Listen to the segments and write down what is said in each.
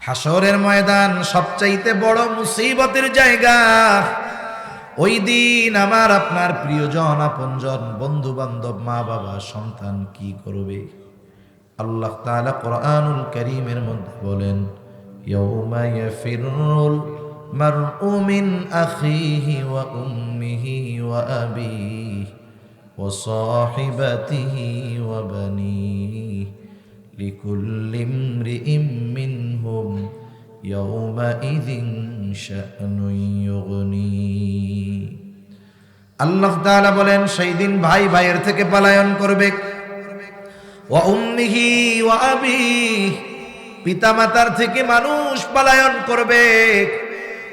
হাসরের ময়দান সবচাইতে বড় মুসিবতের জায়গা। ওই দিন আমার আপনার প্রিয়জন, আপনজন, বন্ধু বান্ধব, মা বাবা, সন্তান কি করবে? আল্লাহ তাআলা কোরআনুল কারীমের মধ্যে বলেন, ইয়াউমা ইয়াফিরুল মারউ মিন আখিহি ওয়া উম্মিহি ওয়া আবিহি ওয়া সাহিবাতিহি ওয়া বানিহি লিকুল্লি ইমরিইম মিনহুম ইয়াউমাইযিন শা'নুন ইউগনি। আল্লাহ তাআলা বলেন, সেই দিন ভাই ভাইয়ের থেকে পলায়ন করবে। ওয়া উম্মিহি ওয়া আবিহি, পিতা মাতার থেকে মানুষ পলায়ন করবে।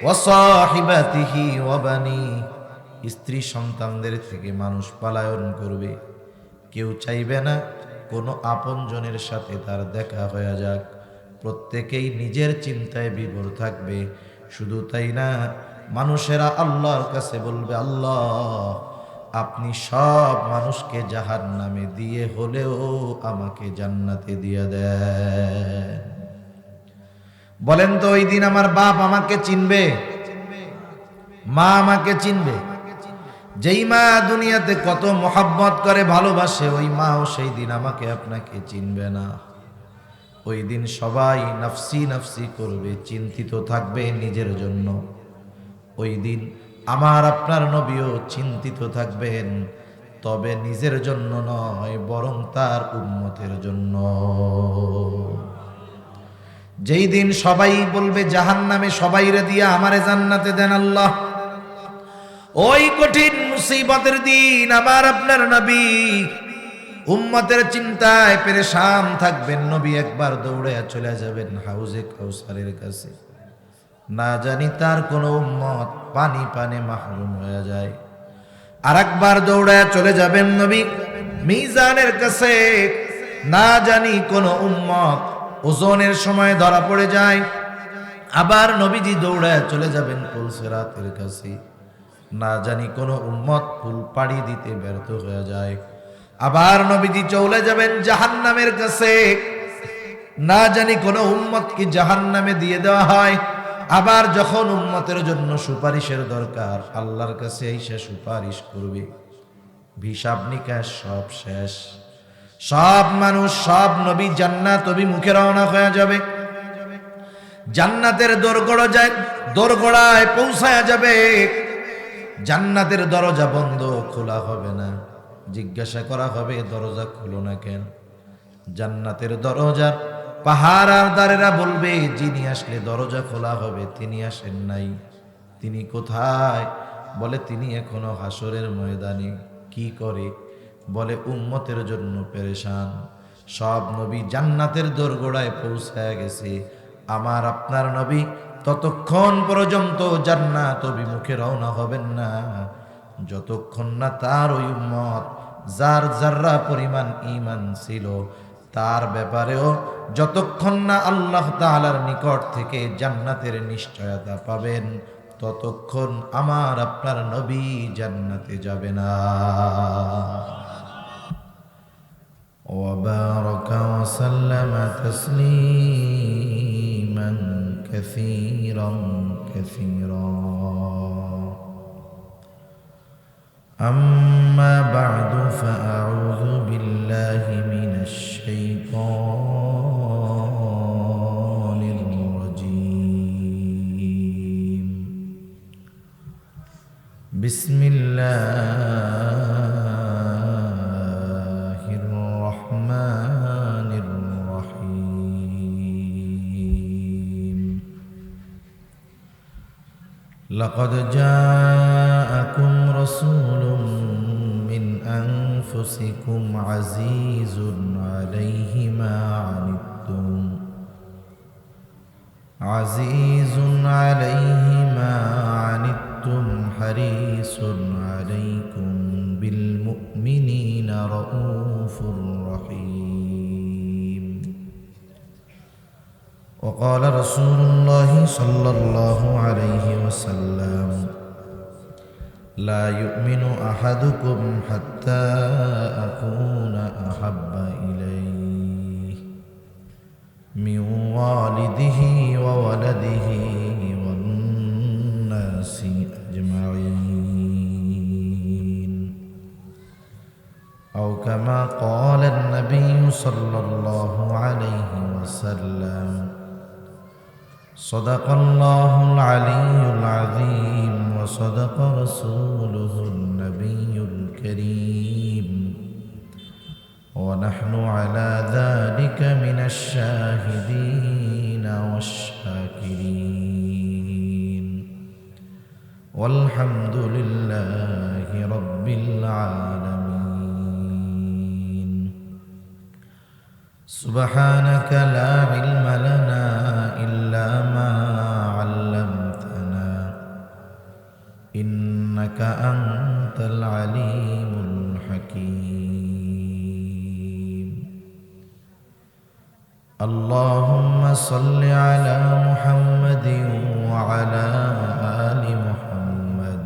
ওয়া সাহিবাতিহি ওয়া বানিহি, স্ত্রী সন্তানদের থেকে মানুষ পলায়ন করবে। কেউ চাইবে না কোনো আপনজনের সাথে তার দেখা হয়ে যাক, প্রত্যেকেই নিজের চিন্তায় বিভোর থাকবে। শুধু তাই না, মানুষেরা আল্লাহর কাছে বলবে, আল্লাহ আপনি সব মানুষকে জাহান্নামে দিয়ে হলেও আমাকে জান্নাতে দিয়ে দেন। বলেন তো, ওই দিন আমার বাপ আমাকে চিনবে? মা আমাকে চিনবে? যেই মা দুনিয়াতে কত মোহাব্বত করে, ভালোবাসে, ওই মাও সেই দিন আমাকে আপনাকে চিনবে না। ওই দিন সবাই নফসি নফসি করবে, চিন্তিত থাকবে নিজের জন্য। ওই দিন আমার আপনার নবীও চিন্তিত থাকবেন, তবে নিজের জন্য নয়, বরং তার উম্মতের জন্য। যেই দিন সবাই বলবে জাহান্নামে সবাইরে দিয়া আমারে জান্নাতে দেন আল্লাহ, ওই কঠিন মুসিবতের দিন আমার আপনার নবী উম্মতের চিন্তায় পেরেশান থাকবেন। নবী একবার দৌড়ে চলে যাবেন হাউজে কাউসারের কাছে, না জানি তার কোনো উম্মত পানি পানে মাহরুম হয়ে যায়। আর একবার দৌড়ে চলে যাবেন নবী মিজানের কাছে, না জানি কোনো উম্মত ওজনের সময় ধরা পড়ে যায়। আবার নবীজি দৌড়ে চলে যাবেন পুলসিরাতের কাছে, না জানি কোনো উম্মত ফুল পাড়ি দিতে ব্যর্থ হয়ে যায়। আবার নবীজি চলে যাবেন জাহান্নামের কাছে, না জানি কোনো উম্মত কি জাহান্নামে দিয়ে দেওয়া হয়। আবার যখন উম্মতের জন্য সুপারিশের দরকার, আল্লাহর কাছে এসে সুপারিশ করবে, হিসাব নিকাশ সব শেষ, সব মানুষ, সব নবী জান্নাত অভিমুখে রওনা হয়ে যাবে। জান্নাতের দোরগোড়ায় পৌঁছায়া যাবে। জান্নাতের দরজা বন্ধ, খোলা হবে না। জিজ্ঞাসা করা হবে, দরজা খুলো না কেন? জান্নাতের দরজার পাহারাদারেরা বলবে, যিনি আসলে দরজা খোলা হবে তিনি আসেন নাই। তিনি কোথায়? বলে তিনি এখনো হাসরের ময়দানে। কি করে? বলে উম্মতের জন্য পেরেশান। সব নবী জান্নাতের দোরগোড়ায় পৌঁছায় গেছে, আমার আপনার নবী ততক্ষণ পর্যন্ত জান্নাত অভিমুখে রওনা হবেন না, যতক্ষণ না তার ওই উম্মত যার যাররা পরিমাণ ঈমান ছিল তার ব্যাপারেও যতক্ষণ না আল্লাহ তাআলার নিকট থেকে জান্নাতের নিশ্চয়তা পাবেন, ততক্ষণ আমার আপনার নবী জান্নাতে যাবে না। ওয়া বারাকা ওয়া সাল্লামা তাসলিমান কাসীরান কাসীরা। أما بعد فأعوذ بالله من الشيطان الرجيم. بسم الله الرحمن الرحيم. لقد جاءكم رسول من أنفسكم عزيز عليه ما عنتم حريص عليكم بالمؤمنين رؤوف رحيم. وقال رسول الله صلى الله عليه وسلم: لا يؤمن أحدكم حتى أكون أحب إليه من والده صدق الله العلي العظيم وصدق رسوله النبي الكريم ونحن على ذلك من الشاهدين والشاكرين والحمد لله رب العالمين سبحانك لا علم لنا إلا ما علمتنا إنك أنت العليم الحكيم اللهم صل على محمد وعلى آل محمد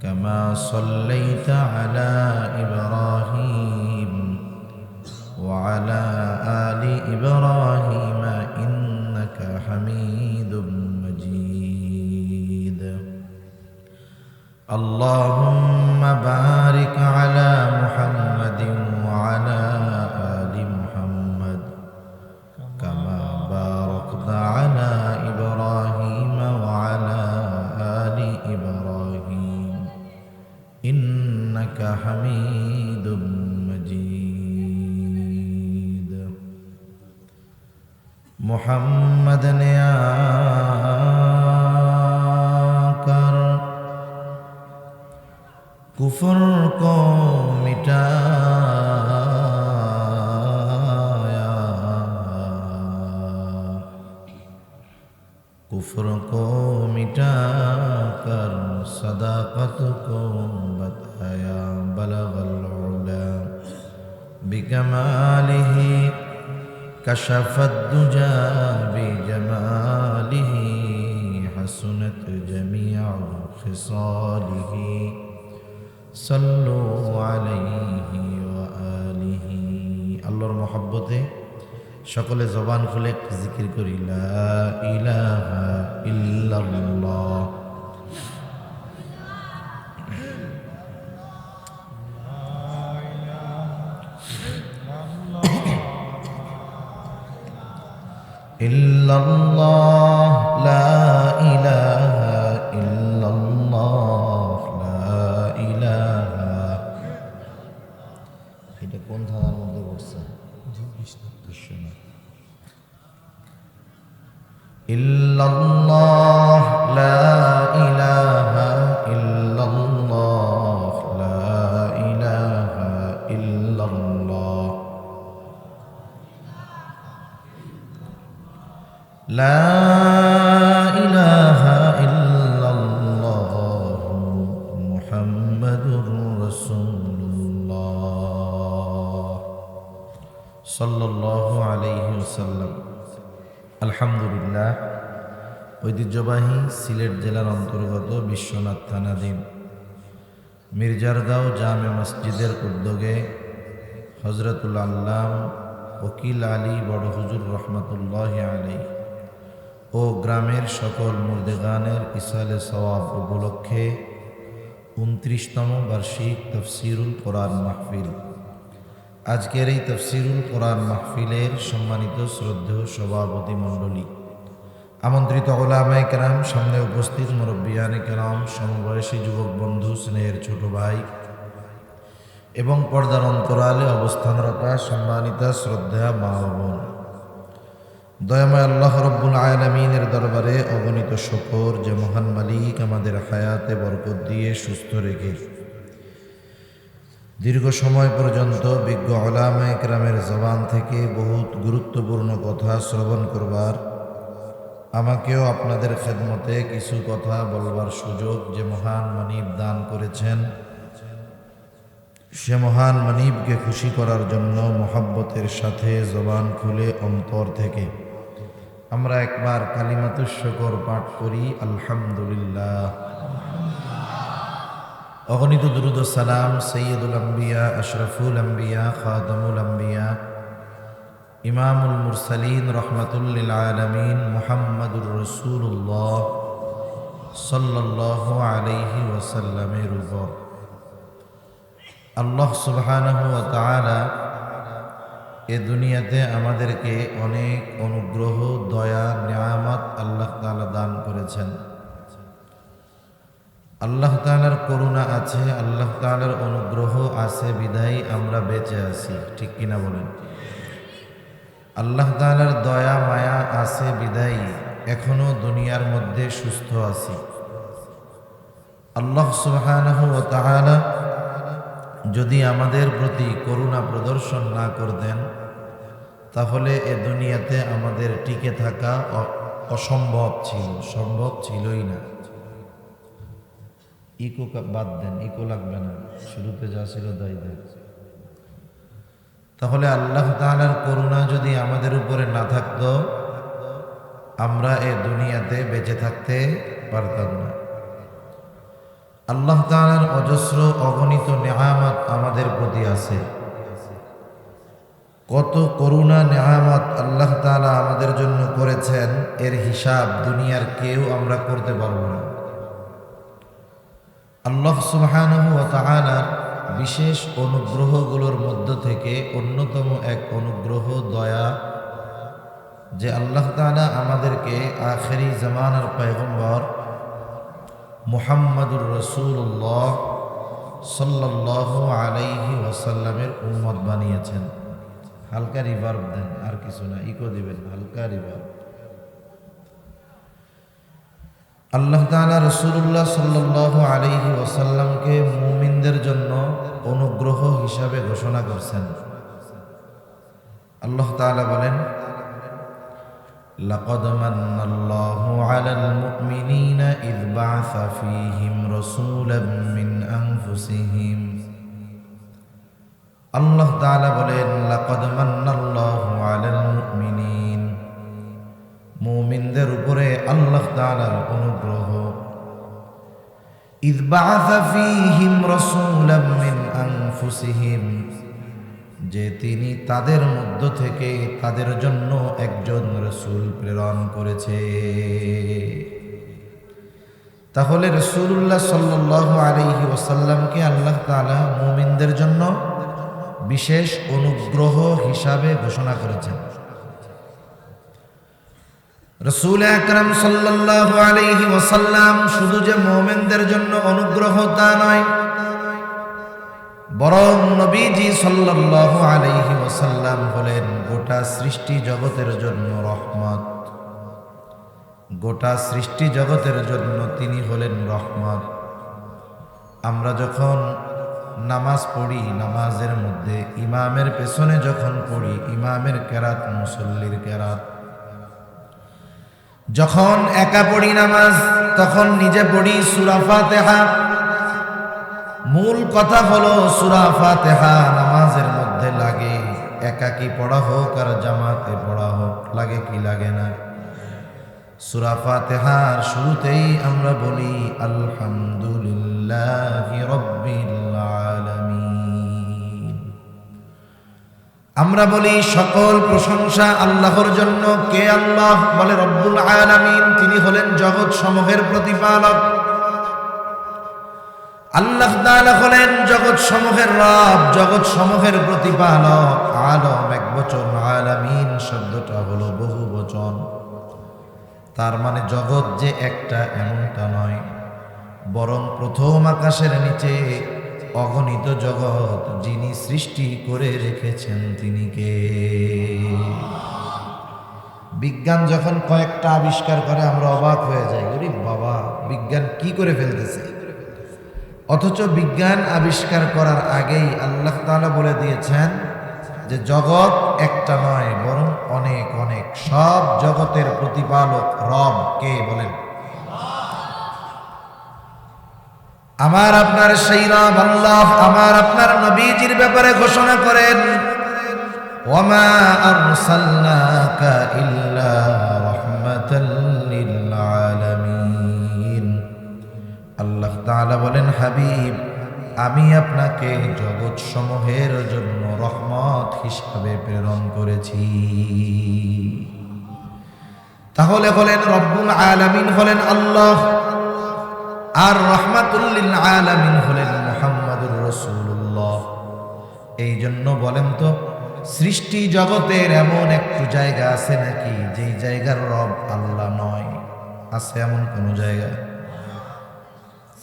كما صليت على إبراهيم وعلى آل إبراهيم إنك حميد مجيد اللهم بارك على محمد وعلى آل محمد كما باركت على إبراهيم وعلى آل إبراهيم إنك حميد مجيد محمد نے आकर कुफ्र को मिटाया कुफ्र को मिटाकर सदाकत को बताया बलगल उला बिकमालिही कशफत दुजा बिजमालिही हसनत जमीअ खिसालिही सल्लु अलैहि व आलिहि আল্লাহর মহব্বতে সকলে জবান খুলে জিকির করি লা ইলাহা ইল্লাল্লাহ ইল্লাল্লাহ লা ইলাহা ইল্লাল্লাহ লা ইলাহা এটা কোন ধারার মধ্যে পড়ছে কৃষ্ণ ইল্লাল্লাহ লা ইলাহা ইল্লাল্লাহ লা ইলাহা ইল্লাল্লাহ لا إله إلا الله محمد رسول الله صلى الله عليه وسلم আলহামদুলিল্লাহ ঐতিহ্যবাহী সিলেট জেলার অন্তর্গত বিশ্বনাথ থানাধীন মির্জারগাঁও জামে মসজিদের উদ্যোগে হযরতুল আল্লাম ওকিল আলী বড় হুজুর রহমতুল্লাহি আলাইহি ও গ্রামের সকল মুর্দেগানের ইসালে সওয়াব উপলক্ষে 29তম বার্ষিক তফসিরুল কোরআন মাহফিল। আজকের এই তফসিরুল কোরআন মাহফিলের সম্মানিত শ্রদ্ধেয় সভাপতি মণ্ডলী, আমন্ত্রিত উলামায়ে কেরাম, সামনে উপস্থিত মুরব্বিয়ানে কেরাম, সমবয়সী যুবক বন্ধু, স্নেহের ছোট ভাই এবং পর্দার অন্তরালে অবস্থানরত সম্মানিতা শ্রদ্ধা মা ও বোন, দয়াময় আল্লাহ রব্বুল আলামিনের দরবারে অগণিত শুকর যে মহান মালিক আমাদের হায়াতে বরকত দিয়ে সুস্থ রেখে দীর্ঘ সময় পর্যন্ত বিজ্ঞ উলামায়ে কেরামের জবান থেকে বহুত গুরুত্বপূর্ণ কথা শ্রবণ করবার, আমাকেও আপনাদের খেদমতে কিছু কথা বলবার সুযোগ যে মহান মানিব দান করেছেন, সে মহান মানিবকে খুশি করার জন্য মোহাব্বতের সাথে জবান খুলে অন্তর থেকে আমরা একবার কালিমাতুশ শুকর পাঠ করি আলহামদুলিল্লাহ। অগণিত দুরূদ ও সালাম সৈয়দুল আম্বিয়া, আশরাফুল আম্বিয়া, খাতামুল আম্বিয়া, ইমামুল মুরসালিন, রহমাতুল লিল আলামিন মুহাম্মাদুর রাসূলুল্লাহ সাল্লাল্লাহু আলাইহি ওয়াসাল্লামের উপর আল্লাহ সুবহানাহু ওয়া তাআলা এ দুনিয়াতে আমাদেরকে অনেক অনুগ্রহ, দয়া, নিয়ামত তাআলার অনুগ্রহ আছে বিধায় আমরা বেঁচে আছি, ঠিক কিনা বলেন? আল্লাহ তাআলার দয়া মায়া আছে বিধায় এখনো দুনিয়ার মধ্যে সুস্থ আছি। আল্লাহ সুবহানাহু ওয়া তাআলা যদি আমাদের প্রতি করুণা প্রদর্শন না করতেন তাহলে এ দুনিয়াতে আমাদের টিকে থাকা অসম্ভব ছিল, সম্ভব ছিলই না। ইকো বাদ দেন, ইকো লাগবে না, শুরুতে যা ছিল তাই দেন। তাহলে আল্লাহ তাআলার করুণা যদি আমাদের উপরে না থাকতো আমরা এ দুনিয়াতে বেঁচে থাকতে পারতাম না। আল্লাহ তাআলার অজস্র অগণিত নেয়ামত আমাদের প্রতি আছে। কত করুণা নেয়ামত আল্লাহ তাআলা আমাদের জন্য করেছেন, এর হিসাব দুনিয়ার কেউ আমরা করতে পারব না। আল্লাহ সুবহানাহু ওয়া তাআলার বিশেষ অনুগ্রহগুলোর মধ্য থেকে অন্যতম এক অনুগ্রহ দয়া, যে আল্লাহ তাআলা আমাদেরকে আখিরি জামানার পয়গম্বর মুহাম্মাদুর রাসূলুল্লাহ সাল্লাল্লাহু আলাইহি ওয়াসাল্লামের উম্মত বানিয়েছেন। হালকা রিভার্ব দেন, আর কিছু না, ইকো দিবেন, হালকা রিভার্ব। আল্লাহ তাআলা রাসূলুল্লাহ সাল্লাল্লাহু আলাইহি ওয়াসাল্লামকে মুমিনদের জন্য অনুগ্রহ হিসাবে ঘোষণা করছেন। আল্লাহ তাআলা বলেন, লাকাদ মান্নাল্লাহু আলাল মুমিনিনা ইয বা'আসা ফীহিম রাসূলাম মিন আনফুসিহিম। আল্লাহ তাআলা বলেন, লাকাদ মান্নাল্লাহু আলাল মুমিনিন, মুমিনদের উপরে আল্লাহ তাআলার অনুগ্রহ। ইয বা'আসা ফীহিম রাসূলাম মিন আনফুসিহিম, যে তিনি তাদের মধ্য থেকে তাদের জন্য একজন রাসূল প্রেরণ করেছে। তাহলে রাসূলুল্লাহ সাল্লাল্লাহু আলাইহি ওয়াসাল্লামকে আল্লাহ তাআলা মুমিনদের জন্য বিশেষ অনুগ্রহ হিসাবে ঘোষণা করেছেন। রাসূল আকরাম সাল্লাল্লাহু আলাইহি ওয়াসাল্লাম শুধু যে মুমিনদের জন্য অনুগ্রহ তা নয়, বরং নবীজি সাল্লাল্লাহু আলাইহি ওয়াসাল্লাম হলেন গোটা সৃষ্টি জগতের জন্য রহমত। গোটা সৃষ্টি জগতের জন্য তিনি হলেন রহমত। আমরা যখন নামাজ পড়ি, নামাজের মধ্যে ইমামের পেছনে যখন পড়ি, ইমামের কেরাত মুসল্লির কেরাত, যখন একা পড়ি নামাজ তখন নিজে পড়ি সূরা ফাতিহা। মূল কথা হলো সূরা ফাতিহা নামাজের মধ্যে লাগে, একাকি পড়া হোক আর জামাতে পড়া হোক, লাগে কি লাগে না? সূরা ফাতিহার শুরুতেই আমরা বলি আলহামদুলিল্লাহি রাব্বিল আলামিন। আমরা বলি সকল প্রশংসা আল্লাহর জন্য। কে আল্লাহ? বলে রব্বুল আলামিন, তিনি হলেন জগৎ সমূহের প্রতিপালক। আল্লাহ তাআলা হলেন জগৎ সমূহের রব, জগৎ সমূহের প্রতিপালক। আলম এক বচন, আলামিন শব্দটা হলো বহু বচন। তার মানে জগৎ যে একটা এমনটা নয়, বরং প্রথম আকাশের নিচে অগণিত জগৎ যিনি সৃষ্টি করে রেখেছেন তিনি কে? বিজ্ঞান যখন কয়েকটা আবিষ্কার করে আমরা অবাক হয়ে যাই, ওরে বাবা, বিজ্ঞান কি করে ফেলতেছে। অথচ বিজ্ঞান আবিষ্কার করার আগেই আল্লাহ তাআলা বলে দিয়েছেন যে জগৎ একটা নয়, বরং অনেক অনেক। সব জগতের প্রতিপালক রব কে? বলেন আমার আপনার সেই রব আল্লাহ আমার আপনার নবীজির ব্যাপারে ঘোষণা করেন, ওয়ামা আরসালনাকা ইল্লা রাহমাতাল লিল আলামিন। আল্লাহ তাআলা বলেন, হাবিব, আমি আপনাকে জগৎ সমূহের জন্য রহমত হিসাবে প্রেরণ করেছি। তাহলে হলেন রব্বুল আলামিন হলেন আল্লাহ, আর রহমাতুল লিল আলামিন হলেন মুহাম্মাদুর রাসূলুল্লাহ। এই জন্য বলেন তো, সৃষ্টি জগতের এমন একটু জায়গা আছে নাকি যেই জায়গার রব আল্লাহ নয়? আছে এমন কোন জায়গা?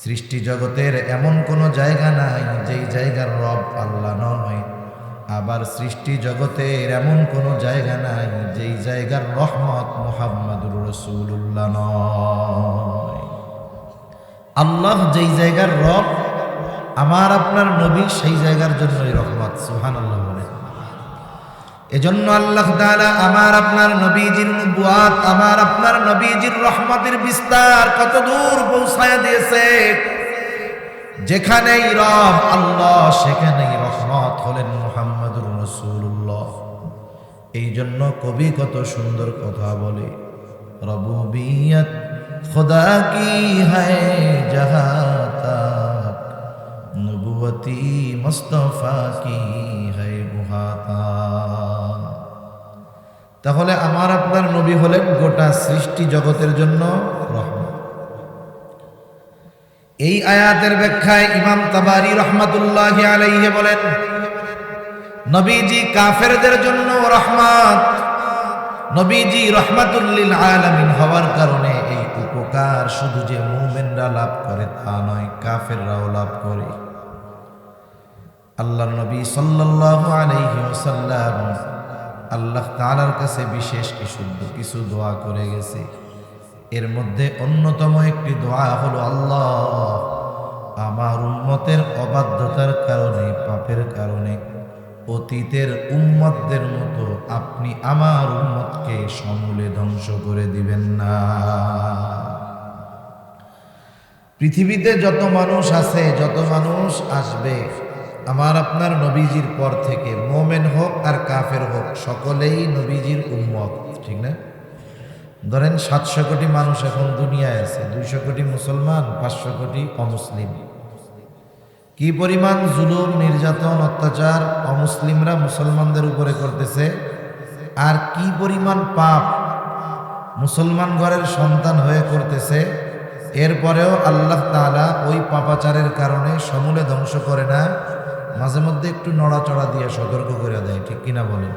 সৃষ্টি জগতের এমন কোনো জায়গা নাই যেই জায়গার রব আল্লাহ নয়, আবার সৃষ্টি জগতের এমন কোনো জায়গা নাই যেই জায়গার রহমত মুহাম্মাদুর রাসূলুল্লাহ নয়। আল্লাহ যেই জায়গার রব, আমার আপনার নবী সেই জায়গার জন্যই রহমত। সুবহানাল্লাহ বলেন। এজন্য আল্লাহ তাআলা আমার আপনার নবীজির নবুয়াত, আমার আপনার নবীজির রহমতের বিস্তার কত দূর পৌঁছায় দিয়েছে। যেখানেই রব আল্লাহ সেখানেই রহমত হলেন মুহাম্মাদুর রাসূলুল্লাহ। এই জন্য কবি কত সুন্দর কথা বলে, রবুবিয়ত খুদা কি হ্যায় জাহাঁ তক, নবুয়তি মুস্তাফা কি হ্যায় মুহাতা। তাহলে আমার আপনার নবী হলেন গোটা সৃষ্টি জগতের জন্য রহমত। এই আয়াতের ব্যাখ্যায় ইমাম তাবারি রাহমাতুল্লাহি আলাইহি বলেন, নবীজি কাফেরদের জন্য রহমত। নবীজি রাহমাতুল লিল আলামিন হওয়ার কারণে এই উপকার শুধু যে মুমিনরা লাভ করে তা নয়, কাফেররাও লাভ করে। আল্লাহর নবী সাল্লাল্লাহু আলাইহি ওয়াসাল্লাম আল্লাহ তাআলার কাছে বিশেষ কিছু দোয়া করে গেছে। এর মধ্যে অন্যতম একটি দোয়া হলো, আল্লাহ আমার উম্মতের অবাধ্যতার কারণে, পাপের কারণে অতীতের উম্মতদের মতো আপনি আমার উম্মতকে সমূলে ধ্বংস করে দিবেন না। পৃথিবীতে যত মানুষ আছে, যত মানুষ আসবে, আমার আপনার নবীজির পর থেকে মোমেন হোক আর কাফের হোক, সকলেই নবীজির উম্মত, ঠিক না? ধরেন 700 কোটি মানুষ এখন দুনিয়ায় আছে, 200 কোটি মুসলমান, 500 কোটি অমুসলিম। কি পরিমাণ জুলুম, নির্যাতন, অত্যাচার অমুসলিমরা মুসলমানদের উপরে করতেছে, আর কি পরিমাণ পাপ মুসলমান ঘরের সন্তান হয়ে করতেছে। এরপরেও আল্লাহ তাআলা ওই পাপাচারের কারণে সমূলে ধ্বংস করে না, মাঝে মধ্যে একটু নড়াচড়া দিয়ে সতর্ক করে দেয়, ঠিক কিনা বলেন?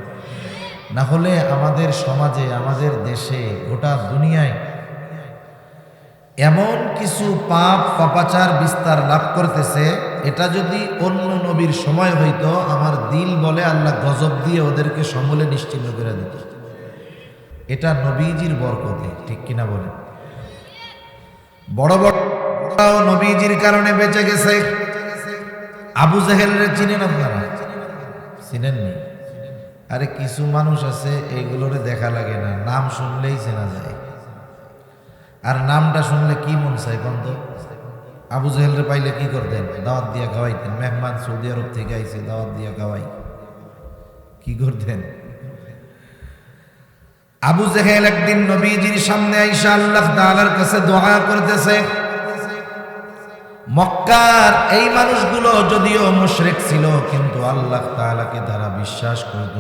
না হলে আমাদের সমাজে, আমাদের দেশে, গোটা দুনিয়ায় এমন কিছু পাপাচার বিস্তার লাভ করতেছে, এটা যদি অন্য নবীর সময় হইতো, আমার দিল বলে আল্লাহ গজব দিয়ে ওদেরকে সমূলে নিশ্চিহ্ন করে দিত। এটা নবীজির বরকতে, ঠিক কিনা বলেন? বড় বড় নবীজির কারণে বেঁচে গেছে। আবু জেহেলরে চিনেন আপনারা? চিনেননি? আরে কিছু মানুষ আছে এইগুলোরে দেখা লাগে না, নাম শুনলেই চেনা যায়। আর নামটা শুনলে কি মন চায় বন্ধ? আবু জেহেলরে পাইলে কি করতেন? দাওয়াত দিয়া খাওয়াইতেন। মেহমান সৌদি আরব থেকে আইছে, দাওয়াত দিয়া খাওয়াই। কি করতেন? আবু জেহেল একদিন নবীজির সামনে আইসা আল্লাহ তাআলার কাছে দোয়া করতেছে। মক্কার এই মানুষগুলো যদিও মুশরিক ছিল, কিন্তু আল্লাহ তাআলাকে তারা বিশ্বাস করত,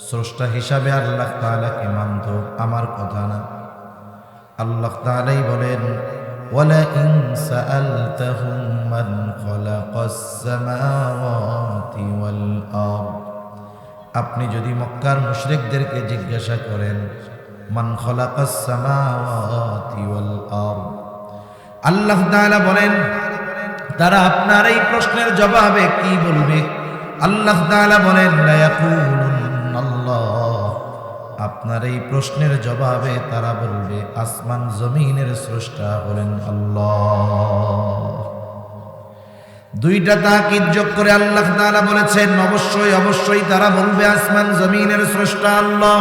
স্রষ্টা হিসাবে আল্লাহ তাআলাকে মানত। আমার কথা না, আল্লাহ তাআলাই বলেন, ওয়ালা ইন সাআলতাহুম মান খালাকাস সামাওয়াতি ওয়াল আরদ। আপনি যদি মক্কার মুশরিকদেরকে জিজ্ঞাসা করেন, মান খালাকাস সামাওয়াতি ওয়াল আরদ, আল্লাহ তাআলা বলেন, তারা আপনার এই প্রশ্নের জবাবে কি বলবে? আল্লাহ তাআলা বলেন, লা ইয়াকুলুনাল্লাহ, আপনার এই প্রশ্নের জবাবে তারা বলবে, আসমান জমিনের স্রষ্টা হলেন আল্লাহ। দুইটা তাকিদ যোগ করে আল্লাহ তাআলা বলেছেন, অবশ্যই অবশ্যই তারা বলবে আসমান জমিনের স্রষ্টা আল্লাহ।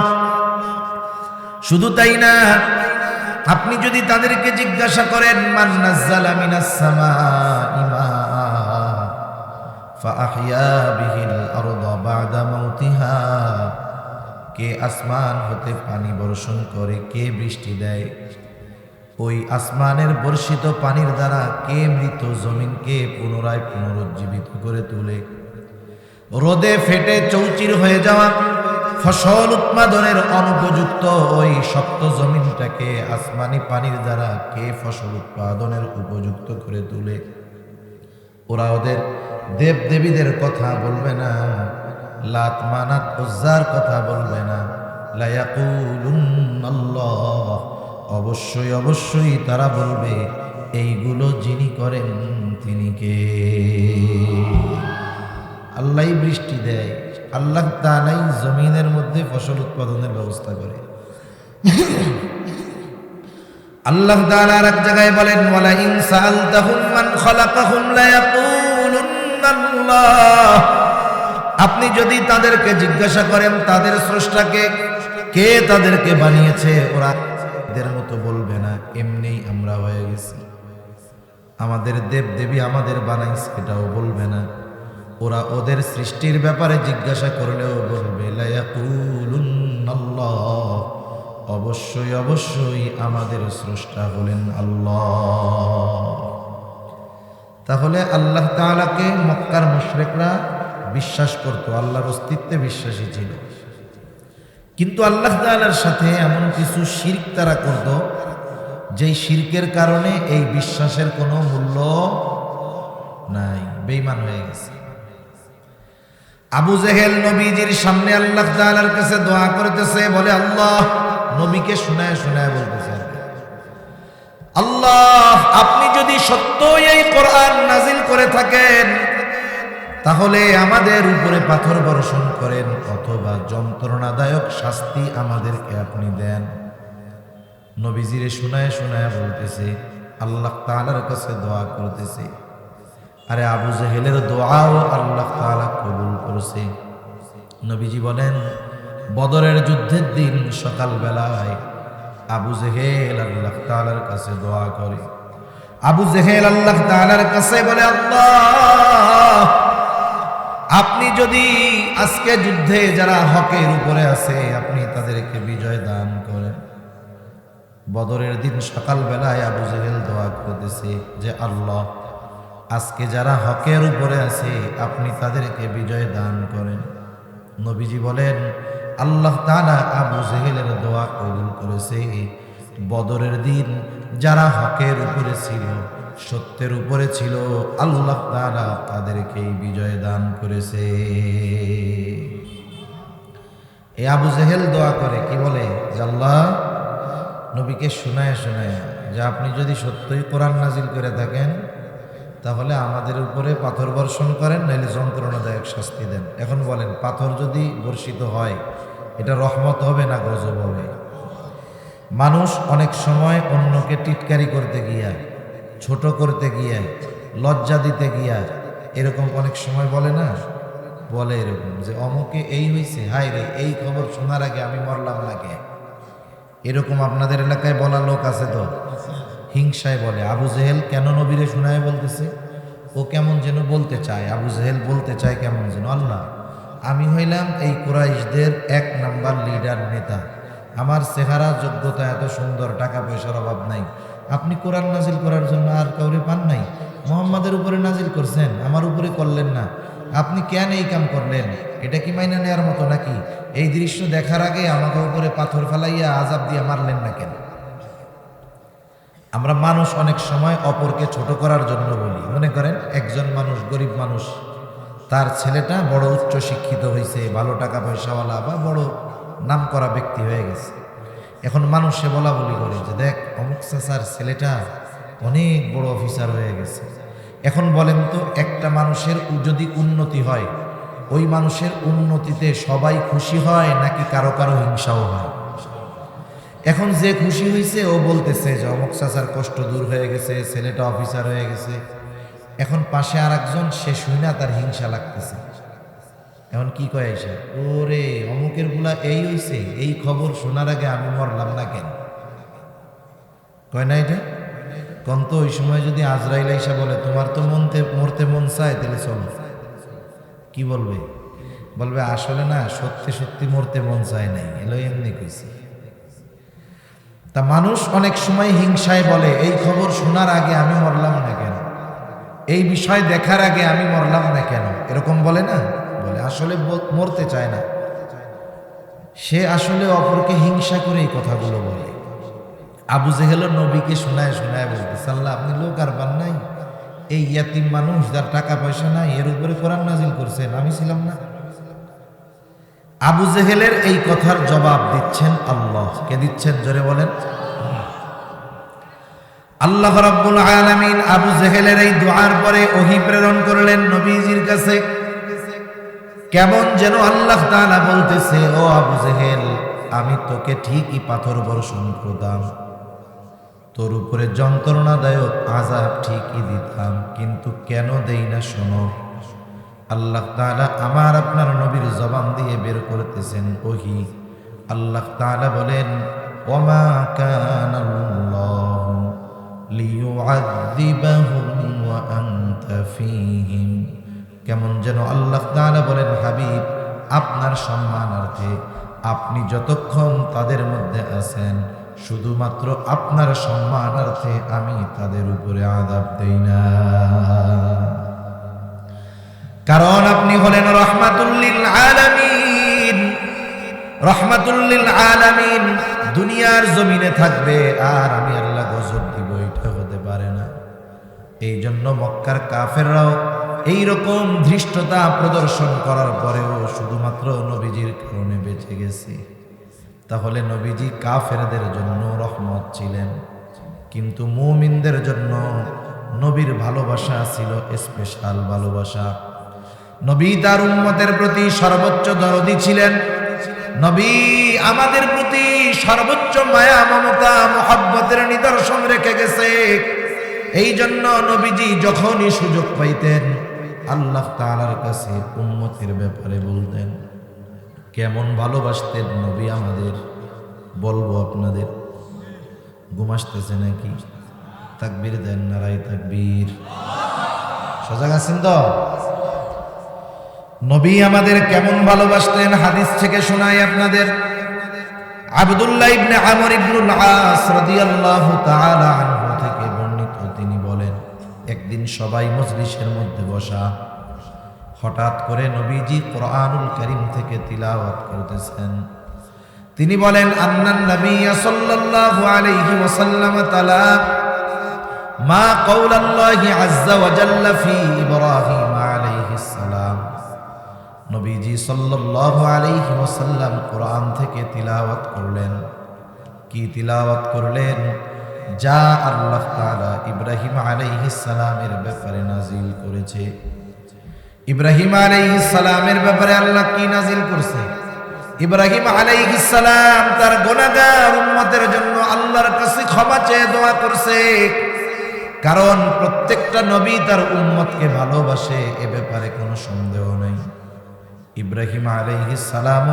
শুধু তাই না, আপনি যদি তাদেরকে জিজ্ঞাসা করেন, মান নাযালা মিনাস সামাই মাআ ফাআহইয়া বিহিল আরদা বা'দা মাউতিহা, কে আসমান হতে পানি বর্ষণ করে, কে বৃষ্টি দেয়, ওই আসমানের বর্ষিত পানির দ্বারা কে মৃত জমিনকে পুনরায় পুনরুজ্জীবিত করে তোলে, রোদে ফেটে চৌচির হয়ে যাওয়া ফসল উৎপাদনের অনুপযুক্ত ওই শক্ত জমিনটাকে আসমানি পানির দ্বারা কে ফসল উৎপাদনের উপযুক্ত করে তোলে। ওরা ওদের দেব দেবীদের কথা বলবে না, লাত মানাত উজ্জার কথা বলবে না, লা ইয়াকুলুনাল্লাহ, অবশ্যই অবশ্যই তারা বলবে এইগুলো যিনি করেন তিনি কে? আল্লাহই বৃষ্টি দেয়, আল্লাহ তাআলাই জমিনের মধ্যে ফসল উৎপাদনের ব্যবস্থা করে। আল্লাহ তাআলা আর এক জায়গায় বলেন, ওয়ালা ইন সাআলতাহুম মান খালাকাহুম লা ইয়াকুলুন্নাল্লাহ। আপনি যদি তাদেরকে জিজ্ঞাসা করেন তাদের স্রষ্টাকে, কে তাদেরকে বানিয়েছে, ওরা এদের মতো বলবে না এমনি আমরা হয়ে গেছি, আমাদের দেব দেবী আমাদের বানাইছে, এটাও বলবে না। ওরা ওদের সৃষ্টির ব্যাপারে জিজ্ঞাসা করলেও বলবে লা ইয়াকুলুন্নাল্লাহ, অবশ্যই অবশ্যই আমাদের স্রষ্টা হলেন আল্লাহ। তাহলে আল্লাহ তাআলাকে মক্কার মুশরিকরা বিশ্বাস করত, আল্লাহর অস্তিত্বে বিশ্বাসী ছিল, কিন্তু আল্লাহ তাআলার সাথে এমন কিছু শিরক তারা করত যেই শিরকের কারণে এই বিশ্বাসের কোনো মূল্য নাই, বেঈমান হয়ে গেছে। আবু জেহেল নবীজির সামনে আল্লাহ তাআলার কাছে দোয়া করতেছে, বলে আল্লাহ, নবীকে শোনায় শোনায় বলতেছে, আল্লাহ আপনি যদি সত্যই এই কোরআন নাজিল করে থাকেন তাহলে আমাদের উপরে পাথর বর্ষণ করেন, অথবা যন্ত্রণাদায়ক শাস্তি আমাদেরকে আপনি দেন। নবীজিরে শোনায় শোনায় বলতেছে, আল্লাহ তাআলার কাছে দোয়া করতেছে। আরে আবু জেহেলের দোয়াও আল্লাহ তাআলা কবুল করেছে। নবীজি বলেন, বদরের যুদ্ধের দিন সকালবেলায় আবু জেহেল আল্লাহ তাআলার কাছে দোয়া করে। আবু জেহেল আল্লাহ তাআলার কাছে বলে, আল্লাহ আপনি যদি আজকে যুদ্ধে যারা হকের উপরে আছে আপনি তাদেরকে বিজয় দান করেন। বদরের দিন সকালবেলায় আবু জেহেল দোয়া করতেছে যে আল্লাহ আজকে যারা হকের উপরে আছে আপনি তাদেরকে বিজয় দান করেন। নবীজি বলেন, আল্লাহ তাআলা আবু জেহেলের দোয়া কবুল করেছে। বদরের দিন যারা হকের উপরে ছিল, সত্যের উপরে ছিল, আল্লাহ তাআলা তাদেরকে বিজয় দান করেছে। এই আবু জেহেল দোয়া করে, কি বলে, যে আল্লাহ নবীকে শোনায় শোনায় যে আপনি যদি সত্যই কোরআন নাজিল করে থাকেন তাহলে আমাদের উপরে পাথর বর্ষণ করেন, নাইলে যন্ত্রণাদায়ক শাস্তি দেন। এখন বলেন, পাথর যদি বর্ষিত হয় এটা রহমত হবে না গজব হবে? মানুষ অনেক সময় অন্যকে টিটকারি করতে গিয়া, ছোট করতে গিয়া, লজ্জা দিতে গিয়া এরকম অনেক সময় বলে না, বলে এরকম যে অমুকে এই হয়েছে, হায় রে এই খবর শোনার আগে আমি মরলাম না কে। এরকম আপনাদের এলাকায় বলা লোক আছে তো, হিংসায় বলে। আবু জেহেল কেন নবীরে শোনায় বলতেছে? ও কেমন যেন বলতে চায়, আবু জেহেল বলতে চায় কেমন যেন, আল্লাহ আমি হইলাম এই কুরাইশদের 1 নাম্বার লিডার নেতা, আমার চেহারা যোগ্যতা এত সুন্দর, টাকা পয়সার অভাব নাই, আপনি কোরআন নাজিল করার জন্য আর কাউরে পান নাই, মুহাম্মাদের উপরে নাজিল করছেন, আমার উপরে করলেন না, আপনি কেন এই কাম করলেন? এটা কি মাইনা নেওয়ার মতো নাকি? এই দৃশ্য দেখার আগে আমাকে উপরে পাথর ফেলাইয়া আযাব দিয়ে মারলেন না কেন? আমরা মানুষ অনেক সময় অপরকে ছোট করার জন্য বলি। মনে করেন একজন মানুষ, গরিব মানুষ, তার ছেলেটা বড় উচ্চ শিক্ষিত হয়েছে, ভালো টাকা পয়সাওয়ালা বা বড় নাম করা ব্যক্তি হয়ে গেছে। এখন মানুষে বলা বলি করে যে দেখ অমুক চাচার ছেলেটা অনেক বড় অফিসার হয়ে গেছে। এখন বলেন তো, একটা মানুষের যদি উন্নতি হয়, ওই মানুষের উন্নতিতে সবাই খুশি হয় নাকি কারো কারো হিংসাও হয়? এখন যে খুশি হয়েছে ও বলতেছে যে অমুক চাচার কষ্ট দূর হয়ে গেছে, ছেলেটা অফিসার হয়ে গেছে। এখন পাশে আর একজন, সে শুই না, তার হিংসা লাগতেছে। এখন কি কয় এসে, ওরে অমুকের গুলা এই হইছে, এই খবর শোনার আগে আমি মরলাম না কেন? কয় না এটা? কোন তো ওই সময় যদি আজরাইল আইসা বলে তোমার তো মরতে মন চায়, তাহলে চলো, কি বলবে? বলবে আসলে না, সত্যি সত্যি মরতে মন চায় নাই, এলো এমনি কইছি। তা মানুষ অনেক সময় হিংসায় বলে এই খবর শোনার আগে আমি মরলাম না কেন, এই বিষয় দেখার আগে আমি মরলাম না কেন, এরকম বলে না? বলে আসলে মরতে চায় না, সে আসলে অপরকে হিংসা করে এই কথাগুলো বলে। আবু জেহেল নবীকে শোনায় শোনায় বলতেছে, আল্লাহ আপনি লোক আর বান নাই, এই ইয়াতিম মানুষ যার টাকা পয়সা নাই এর উপরে কোরআন নাজিল করছেন, আমি ছিলাম না? আবু জেহেলের এই কথার জবাব দিচ্ছেন আল্লাহ। কে দিচ্ছেন? জোরে বলেন। আল্লাহ রাব্বুল আলামিন আবু জেহেলের এই দুআর পরে ওহী প্রেরণ করলেন নবীজির কাছে। কেমন যেন আল্লাহ তাআলা বলতেছে, ও আবু জেহেল, আমি তোকে ঠিকই পাথর বর্ষণ করতাম, তোর উপরে যন্ত্রণাদায়ক আযাব ঠিকই দিতাম, কিন্তু কেন দেই না শোনো। আল্লাহ তাআলা আমার আপনার নবীর জবান দিয়ে বের করতেছেন ওহী। আল্লাহ তাআলা বলেন, ওমা কানাল্লাহু লিয়ুআযিবাহুম ওয়া আনতা ফীহিম। কেমন যেন আল্লাহ তাআলা বলেন, হাবিব, আপনার সম্মানার্থে আপনি যতক্ষণ তাদের মধ্যে আছেন, শুধুমাত্র আপনার সম্মানার্থে আমি তাদের উপরে আযাব দেই না। কারণ আপনি হলেন রাহমাতুল লিল আলামিন। রাহমাতুল লিল আলামিন দুনিয়ার জমিনে থাকবে আর আমি আল্লাহ গজব দিব, এটা হতে পারে না। এই জন্য মক্কার কাফেররাও এইরকম ধৃষ্টতা প্রদর্শন করার পরেও শুধুমাত্র নবীজির কারণে বেঁচে গেছে। তাহলে নবীজি কাফেরদের জন্য রহমত ছিলেন, কিন্তু মুমিনদের জন্য নবীর ভালোবাসা ছিল স্পেশাল ভালোবাসা। নবী তার উম্মতের প্রতি সর্বোচ্চ দরদি ছিলেন। নবী আমাদের প্রতি সর্বোচ্চ মায়া মমতা মহব্বতের নিদর্শন রেখে গেছে। এই জন্য নবীজি যখনই সুযোগ পাইতেন আল্লাহ তাআলার কাছে উম্মতের ব্যাপারে বলতেন। কেমন ভালোবাসতেন নবী আমাদের, বলবো আপনাদের। ঘুমাসতেছে নাকি? তাকবীর দেন, নারায়ে তাকবীর। সজাগ আছেন তো? নবী আমাদের কেমন ভালোবাসতেন হাদিস থেকে শোনাই আপনাদের। আব্দুল্লাহ ইবনে আমর ইবনুল আস রাদিয়াল্লাহু তাআলা আনহু থেকে বর্ণিত, তিনি বলেন, একদিন সবাই মজলিসের মধ্যে বসা, হঠাৎ করে নবীজি কোরআনুল কারীম থেকে তিলাওয়াত করতেছেন। তিনি বলেন, আন্নান নবী সাল্লাল্লাহু আলাইহি ওয়াসাল্লাম তাআলা মা কাওলাল্লাহি আযজা ওয়া জাল্লা ফি ইব্রাহিম আলাইহিস সালাম। নবীজি সাল্লাল্লাহু আলাইহি ওয়াসাল্লাম কোরআন থেকে তিলাওয়াত করলেন। কি তিলাওয়াত করলেন? যা আল্লাহ তাআলা ইব্রাহিম আলাইহিস সালামের ব্যাপারে নাজিল করেছে। ইব্রাহিম আলাইহিস সালামের ব্যাপারে আল্লাহ কি নাজিল করছে? ইব্রাহিম আলাইহিস সালাম তার গুনাহগার উম্মতের জন্য আল্লাহর কাছে ক্ষমা চেয়ে দোয়া করছে। কারণ প্রত্যেকটা নবী তার উম্মতকে ভালোবাসে, এ ব্যাপারে কোনো সন্দেহ নাই। ইব্রাহিম আলাইহিস সালাম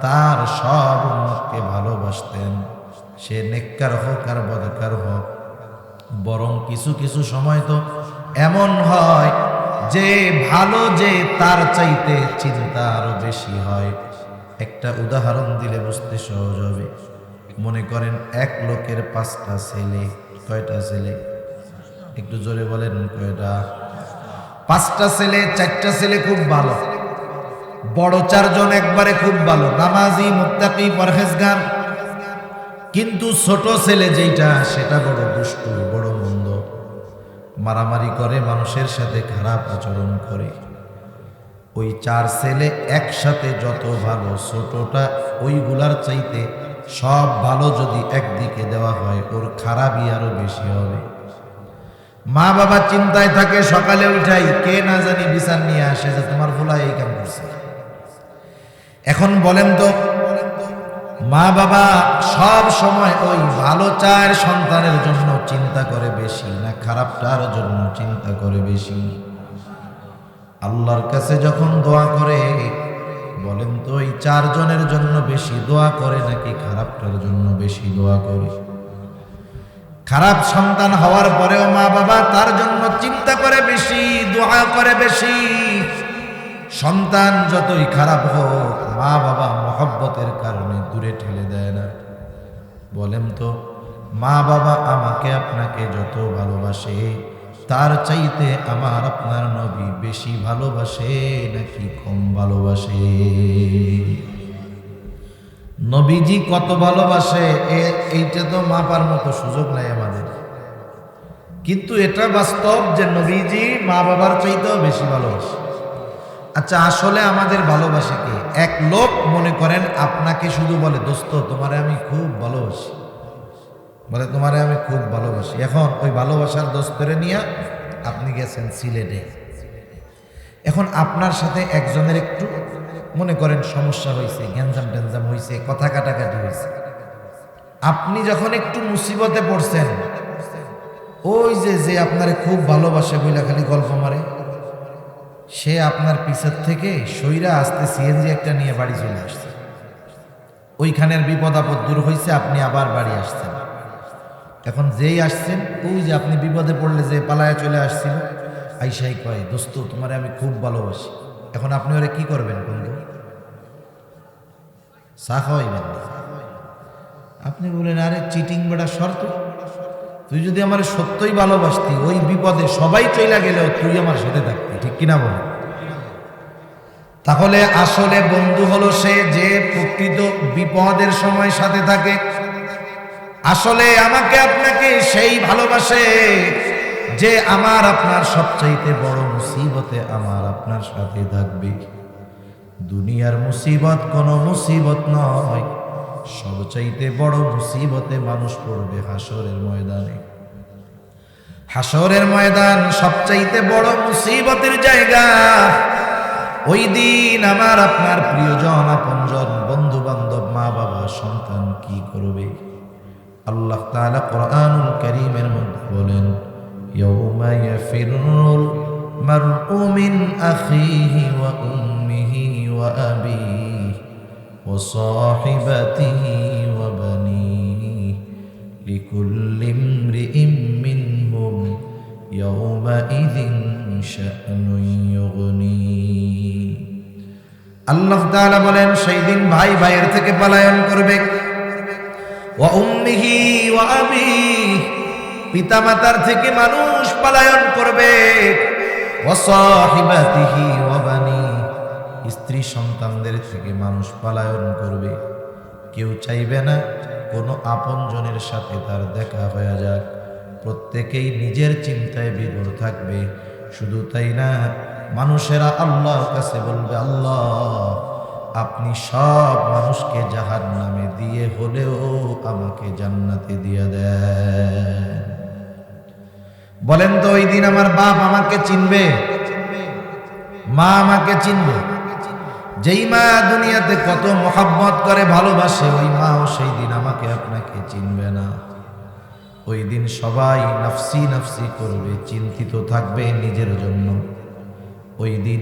তার সব উম্মতকে ভালোবাসতেন, সে নেককার হোক আর বদকার হোক। বরং কিছু কিছু সময় তো এমন হয় যে ভালো যে তার চাইতে চিন্তা আরো বেশি হয়। একটা উদাহরণ দিলে বুঝতে সহজ হবে। মনে করেন এক লোকের 5টা ছেলে। কয়টা ছেলে? একটু জোরে বলেন, কয়টা? 5টা ছেলে। 4টা ছেলে খুব ভালো, বড় 4 জন একবারে খুব ভালো, নামাজি, মুত্তাকি, পরহেজগার। কিন্তু ছোট ছেলে যেটা, সেটা বড় দুষ্টু, বড় মন্দ, মারামারি করে, মানুষের সাথে খারাপ আচরণ করে। ওই 4 ছেলে একসাথে যত ভালো, ছোটটা ওইগুলার চাইতে সব ভালো যদি একদিকে দেওয়া হয়, ওর খারাপই আরো বেশি হবে। মা বাবা চিন্তায় থাকে, সকালে উঠাই কে না জানি বিচার নিয়ে আসে যে তোমার ফুলা এই কাম করছে। এখন বলেন তো, মা বাবা সব সময় ওই ভালো চায় সন্তানের জন্য চিন্তা করে বেশি, না খারাপটার জন্য চিন্তা করে বেশি? আল্লাহর কাছে যখন দোয়া করে, বলেন তো ওই 4 জনের জন্য বেশি দোয়া করে নাকি খারাপটার জন্য বেশি দোয়া করে? খারাপ সন্তান হওয়ার পরেও মা বাবা তার জন্য চিন্তা করে বেশি, দোয়া করে বেশি। সন্তান যতই খারাপ হোক, মা বাবা মহব্বতের কারণে দূরে ঠেলে দেয় না। বলেন তো, মা বাবা আমাকে আপনাকে যত ভালোবাসে, তার চাইতে আমার আপনার নবী বেশি ভালোবাসে নাকি কম ভালোবাসে? নবীজি কত ভালোবাসে এইটা তো মাপার মতো সুযোগ নাই আমাদের। কিন্তু এটা বাস্তব যে নবীজি মা বাবার চাইতেও বেশি ভালোবাসে। আচ্ছা, আসলে আমাদের ভালোবাসে কে? এক লোক মনে করেন আপনাকে শুধু বলে, দোস্ত তোমারে আমি খুব ভালোবাসি, বলে তোমারে আমি খুব ভালোবাসি। এখন ওই ভালোবাসার দোস্তরে নিয়ে আপনি গেছেন সিলেটে। এখন আপনার সাথে একজনের একটু মনে করেন সমস্যা হয়েছে, গ্যাঞ্জাম ট্যাঞ্জাম হয়েছে, কথা কাটাকাটি হয়েছে। আপনি যখন একটু মুসিবতে পড়ছেন, ওই যে আপনারে খুব ভালোবাসে বইলা খালি গল্প মারে, সে আপনার পিছের থেকে সইরা আসতে সিএনজি একটা নিয়ে বাড়ি চলে আসছে। ওইখানের বিপদ আপদ দূর হয়েছে, আপনি আবার বাড়ি আসছেন। এখন যেই আসছেন, ওই যে আপনি বিপদে পড়লে যে পালায়া চলে আসছিল, আইসাই কয় দোস্ত তোমারে আমি খুব ভালোবাসি। এখন আপনি ওরে কি করবেন বন্ধু? চা খাওয়াইবেন? আপনি বলেন আরে চিটিং বেটা শর্ত, তুই যদি আমার সত্যই ভালোবাসতি ওই বিপদে সবাই চইলা গেলেও তুই আমার সাথে থাকতি, ঠিক কিনা বল? তাহলে আসলে বন্ধু হলো সে যে প্রকৃত বিপদের সময় সাথে থাকে। আসলে আমাকে আপনাকে সেই ভালোবাসে যে আমার আপনার সবচাইতে বড় মুসিবতে আমার আপনার সাথে থাকবে। দুনিয়ার মুসিবত কোনো মুসিবত নয়, সবচাইতে বড় মুসিবতে মানুষ পড়বে হাসরের ময়দানে। হাসরের ময়দান সবচাইতে বড় মুসিবতের জায়গা। ওই দিন আমার আপনার প্রিয়জন, আপনজন, বন্ধু বান্ধব, মা বাবা, সন্তান কি করবে? আল্লাহ তাআলা কোরআনুল কারীমের মধ্যে বলেন, ইয়াউমা ইয়াফিরুল মারউ মিন আখিহি ওয়া উম্মিহি ওয়া আবিহি ওয়া সাহিবাতিহি ওয়া বানিহি লিকুল্লি ইমরিইম মিনহুম ইয়াউমাইযিন শা'নুন ইউগনি। আল্লাহ তাআলা বলেন সেই দিন ভাই ভাইয়ের থেকে পলায়ন করবে। ওয়া উম্মিহি ওয়া আবিহি, পিতামাতার থেকে মানুষ পলায়ন করবে। ওয়া সাহিবাতিহি ওয়া বানিহি, স্ত্রী সন্তানদের থেকে মানুষ পলায়ন করবে। কেউ চাইবে না কোনো আপনজনের সাথে তার দেখা হয়ে যাক, প্রত্যেকেই নিজের চিন্তায় বিভোর থাকবে। শুধু তাই না, মানুষেরা আল্লাহর কাছে বলবে, আল্লাহ আপনি সব মানুষকে জাহান্নামে দিয়ে হলেও আমাকে জান্নাতে দিয়ে দেন। বলেন তো ওই দিন আমার বাপ আমাকে চিনবে? মা আমাকে চিনবে? যেই মা দুনিয়াতে কত মোহাব্বত করে ভালোবাসে, ওই মাও সেই দিন আমাকে আপনাকে চিনবে না। ওই দিন সবাই নফসি নফসি করবে, চিন্তিত থাকবে নিজের জন্য। ওই দিন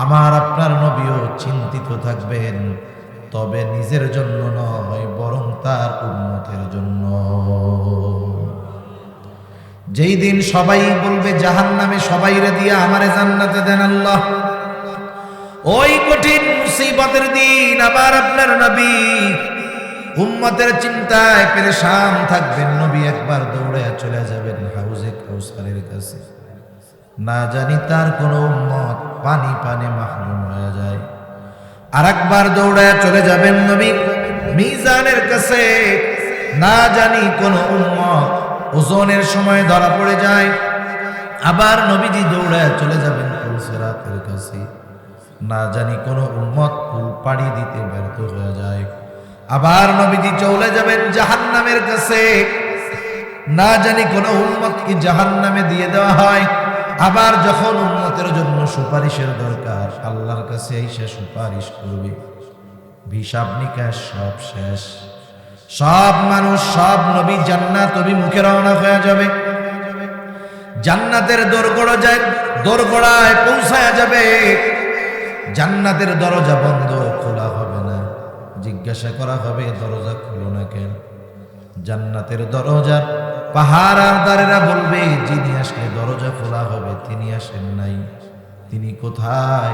আমার আপনার নবীও চিন্তিত থাকবেন, তবে নিজের জন্য নয়, বরং তার উম্মতের জন্য। যেই দিন সবাই বলবে জাহান্নামে সবাইরে দিয়ে আমারে জান্নাতে দেন আল্লাহ, ওই কঠিন মুসিবতের দিন আবার আপনার নবী উম্মতের চিন্তায় পেরেশান থাকবেন। নবী একবার দৌড়ে চলে যাবেন হাউজে কাউসারের কাছে, না জানি তার কোন উম্মত পানি পানে মাহরুম হয়ে যায়। আর একবার দৌড়ে চলে যাবেন নবী মিজানের কাছে, না জানি কোন উম্মত ওজনের সময় ধরা পড়ে যায়। আবার নবীজি দৌড়ে চলে যাবেন পুলসিরাতের কাছে, না জানি কোন উম্মত পুল পাড়ি দিতে ব্যর্থ হয়ে যায়। আবার নবীজি চলে যাবেন জাহান্নামের কাছে, না জানি কোন উম্মত কি জাহান্নামে দিয়ে দেওয়া হয়। আবার যখন উম্মতের জন্য সুপারিশের দরকার, আল্লাহর কাছে এসে সুপারিশ করবে, হিসাব নিকাশ সব শেষ, সব মানুষ সব নবী জান্নাত অভিমুখে রওনা হয়ে যাবে। জান্নাতের দোরগোড়ায় পৌঁছায়া যাবে। জান্নাতের দরজা বন্ধ, খোলা হবে না। জিজ্ঞাসা করা হবে দরজা খুলো না কেন? জান্নাতের দরজার পাহারাদারেরা বলবে, যিনি আসলে দরজা খোলা হবে তিনি আসেন নাই। তিনি কোথায়?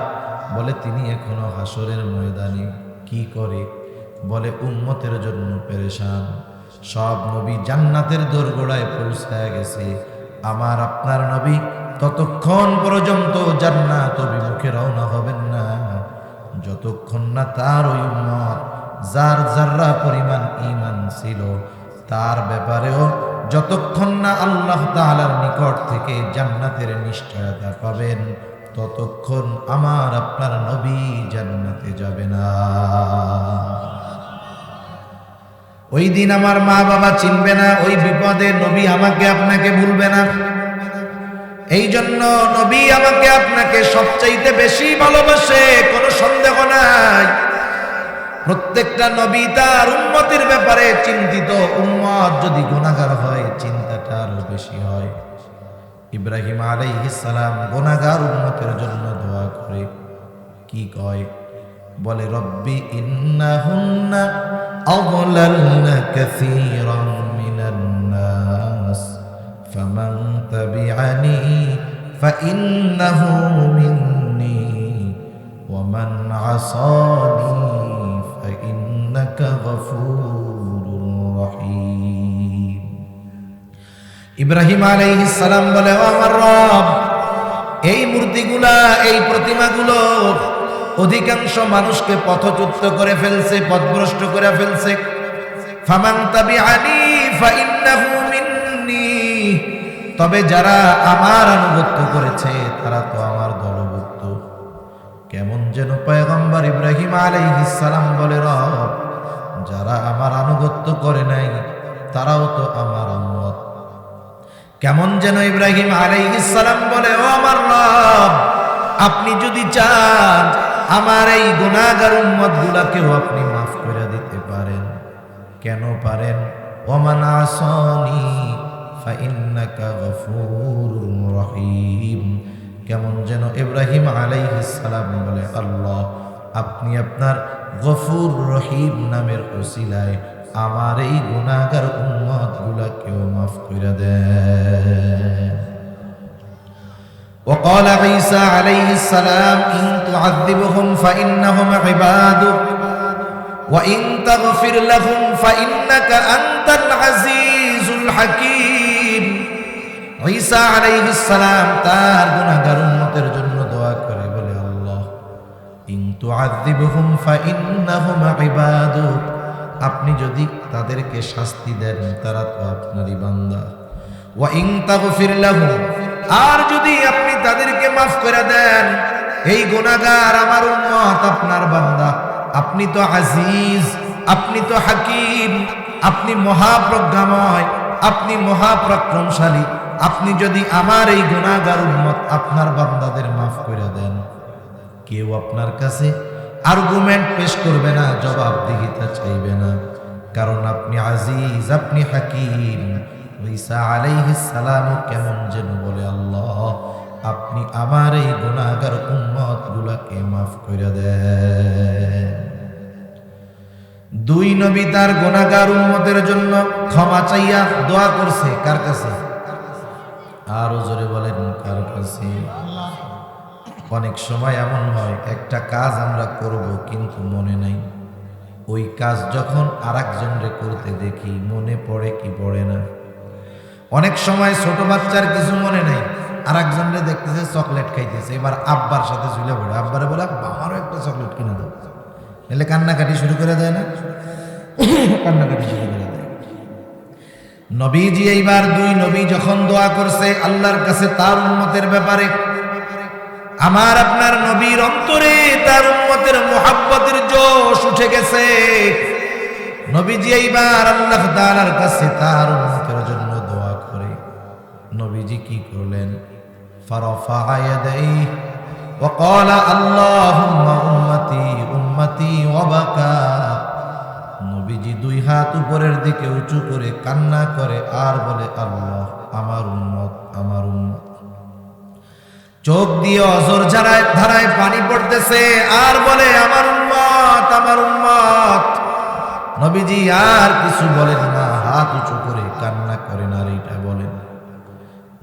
বলে তিনি এখনো হাসরের ময়দানে। কি করে? বলে উম্মতের জন্য পেরেশান। সব নবী জান্নাতের দোরগোড়ায় পৌঁছায় গেছে, আমার আপনার নবী ততক্ষণ পর্যন্ত জান্নাত অভিমুখে রওনা হবেন না, যতক্ষণ না তার ওই উম্মত যার যাররা পরিমাণ ঈমান ছিল তার ব্যাপারেও যতক্ষণ না আল্লাহ তাআলার নিকট থেকে জান্নাতের নিশ্চয়তা পাবেন, ততক্ষণ আমার আপনার নবী জান্নাতে যাবে না। ওই দিন আমার মা বাবা চিনবে না, ওই বিপদে নবী আমাকে আপনাকে ভুলবে না। এই জন্য নবী আমাকে আপনাকে সবচাইতে বেশি ভালোবাসে, কোনো সন্দেহ নাই। প্রত্যেকটা নবী তার উম্মতের ব্যাপারে চিন্তিত। উম্মত যদি গুনাহগার হয় চিন্তাটা আরো বেশি হয়। ইব্রাহিম আলাইহিস সালাম গুনাহগার উম্মতের জন্য দোয়া করে কি কয়? বলে রব্বি ইন্নাহুন্না আযলালনা কাসীরাম মিনান নাস ফামান তাবিআনি ফাইন্নাহু মিন্নি ওয়া মান আসানি ফাইন্নাকা গফুরুর রহিম। ইব্রাহিম আলাইহিস সালাম বলে, ও আমার রব, এই মূর্তিগুলা, এই প্রতিমাগুলো অধিকাংশ মানুষকে পথচ্যুত করে ফেলছে, পথভ্রষ্ট করে ফেলছে। ফামান তাবিআনি ফাইন্নাহু মিন্নি, তবে যারা আমার আনুগত্য করেছে তারা তো আমার দলভুক্ত। কেমন যেন পয়গম্বর ইব্রাহিম আলাইহিস সালাম বলে, রব, যারা আমার আনুগত্য করে নাই তারাও তো আমার উম্মত। কেমন যেন ইব্রাহিম আলাইহিস সালাম বলে, ও আমার রব, আপনি যদি চান আমার এই গুনাহগার উম্মত গুলাকেও আপনি মাফ করে দিতে পারেন। কেন পারেন? ওমান আসানি ফাইন্নাকা গফুরুর রহিম। কেমন যেন ইব্রাহিম আলাইহিস সালাম বলে, আল্লাহ, আপনি আপনার গফুর রহিম নামের ওসিলায় আমার এই গুনাহগার উম্মত গুলাকেও মাফ করে দেন। وقال عيسى عليه السلام إن تعذبهم فإنهم عبادك وإن تغفر لهم فإنك أنت العزيز الحكيم। ঈসা আলাইহিস সালাম তার গুনাহগার উম্মতের জন্য দোয়া করে বলে, আল্লাহ, ইন তুআযিবহুম ফাইন্নাহুম ইবাদুক, আপনি যদি তাদেরকে শাস্তি দেন তারা তো আপনারই বান্দা। ওয়া ইন তাগফির লাহুম, আর যদি আপনি তাদেরকে মাফ করে দেন, এই গুনাহগার আমার উম্মত আপনার বান্দা। আপনি তো আজিজ, আপনি তো হাকিম, আপনি মহাপ্রজ্ঞাময়, আপনি মহাপরাক্রমশালী। আপনি যদি আমার এই গুনাহগার উম্মত আপনার বান্দাদের মাফ করে দেন, কেউ আপনার কাছে আর্গুমেন্ট পেশ করবে না, জবাবদিহিতা চাইবে না, কারণ আপনি আজিজ, আপনি হাকিম। ঈসা আলাইহিস সালাম কেমন যেন বলে, আল্লাহ, আপনি আমার এই গুনাহগার উম্মত গুলাকে মাফ করে দেন। দুই নবী তার গুনাহগার উম্মতের জন্য ক্ষমা চাইয়া দোয়া করছে। কার কাছে? আরো জোরে বলেন, কার কাছে? অনেক সময় এমন হয় একটা কাজ আমরা করব কিন্তু মনে নাই, ওই কাজ যখন আরেকজনরে করতে দেখি মনে পড়ে কি পড়ে না। অনেক সময় ছোট বাচ্চার কিছু মনে নাই, আরেকজনরে দেখতেছে চকলেট খাইতেছে, এবার আব্বার সাথে ঝুলে পড়ে, আব্বারে বলে, আমারও একটা চকলেট কিনে দাও, নাহলে কান্নাকাটি শুরু করে দেয় না, কান্নাকাটি শুরু করে দেয়। নবীজি এইবার দুই নবী যখন দোয়া করছে আল্লাহর কাছে তার উম্মতের ব্যাপারে, আমার আপনার নবীর অন্তরে তার উম্মতের মুহাব্বতের জোশ উঠে গেছে। নবীজি এইবার আল্লাহ তাআলার কাছে তার উম্মতের জন্য দোয়া করে নবীজি কি করলেন? ফারাফা ইয়াদাইহি ওয়া ক্বালা আল্লাহুম্মা উম্মতি উম্মতি ওয়া বাকা। নবীজি দুই হাত উপরের দিকে উঁচু করে কান্না করে আর বলে, আল্লাহ, আমার উম্মত, আমার উম্মত। চোখ দিয়ে অঝর ধারায় পানি পড়তেছে আর বলে, আমার উম্মত, আমার উম্মত। নবীজি আর কিছু বলেন না, হাত উঁচু করে কান্না করেন আর এইটা বলেন।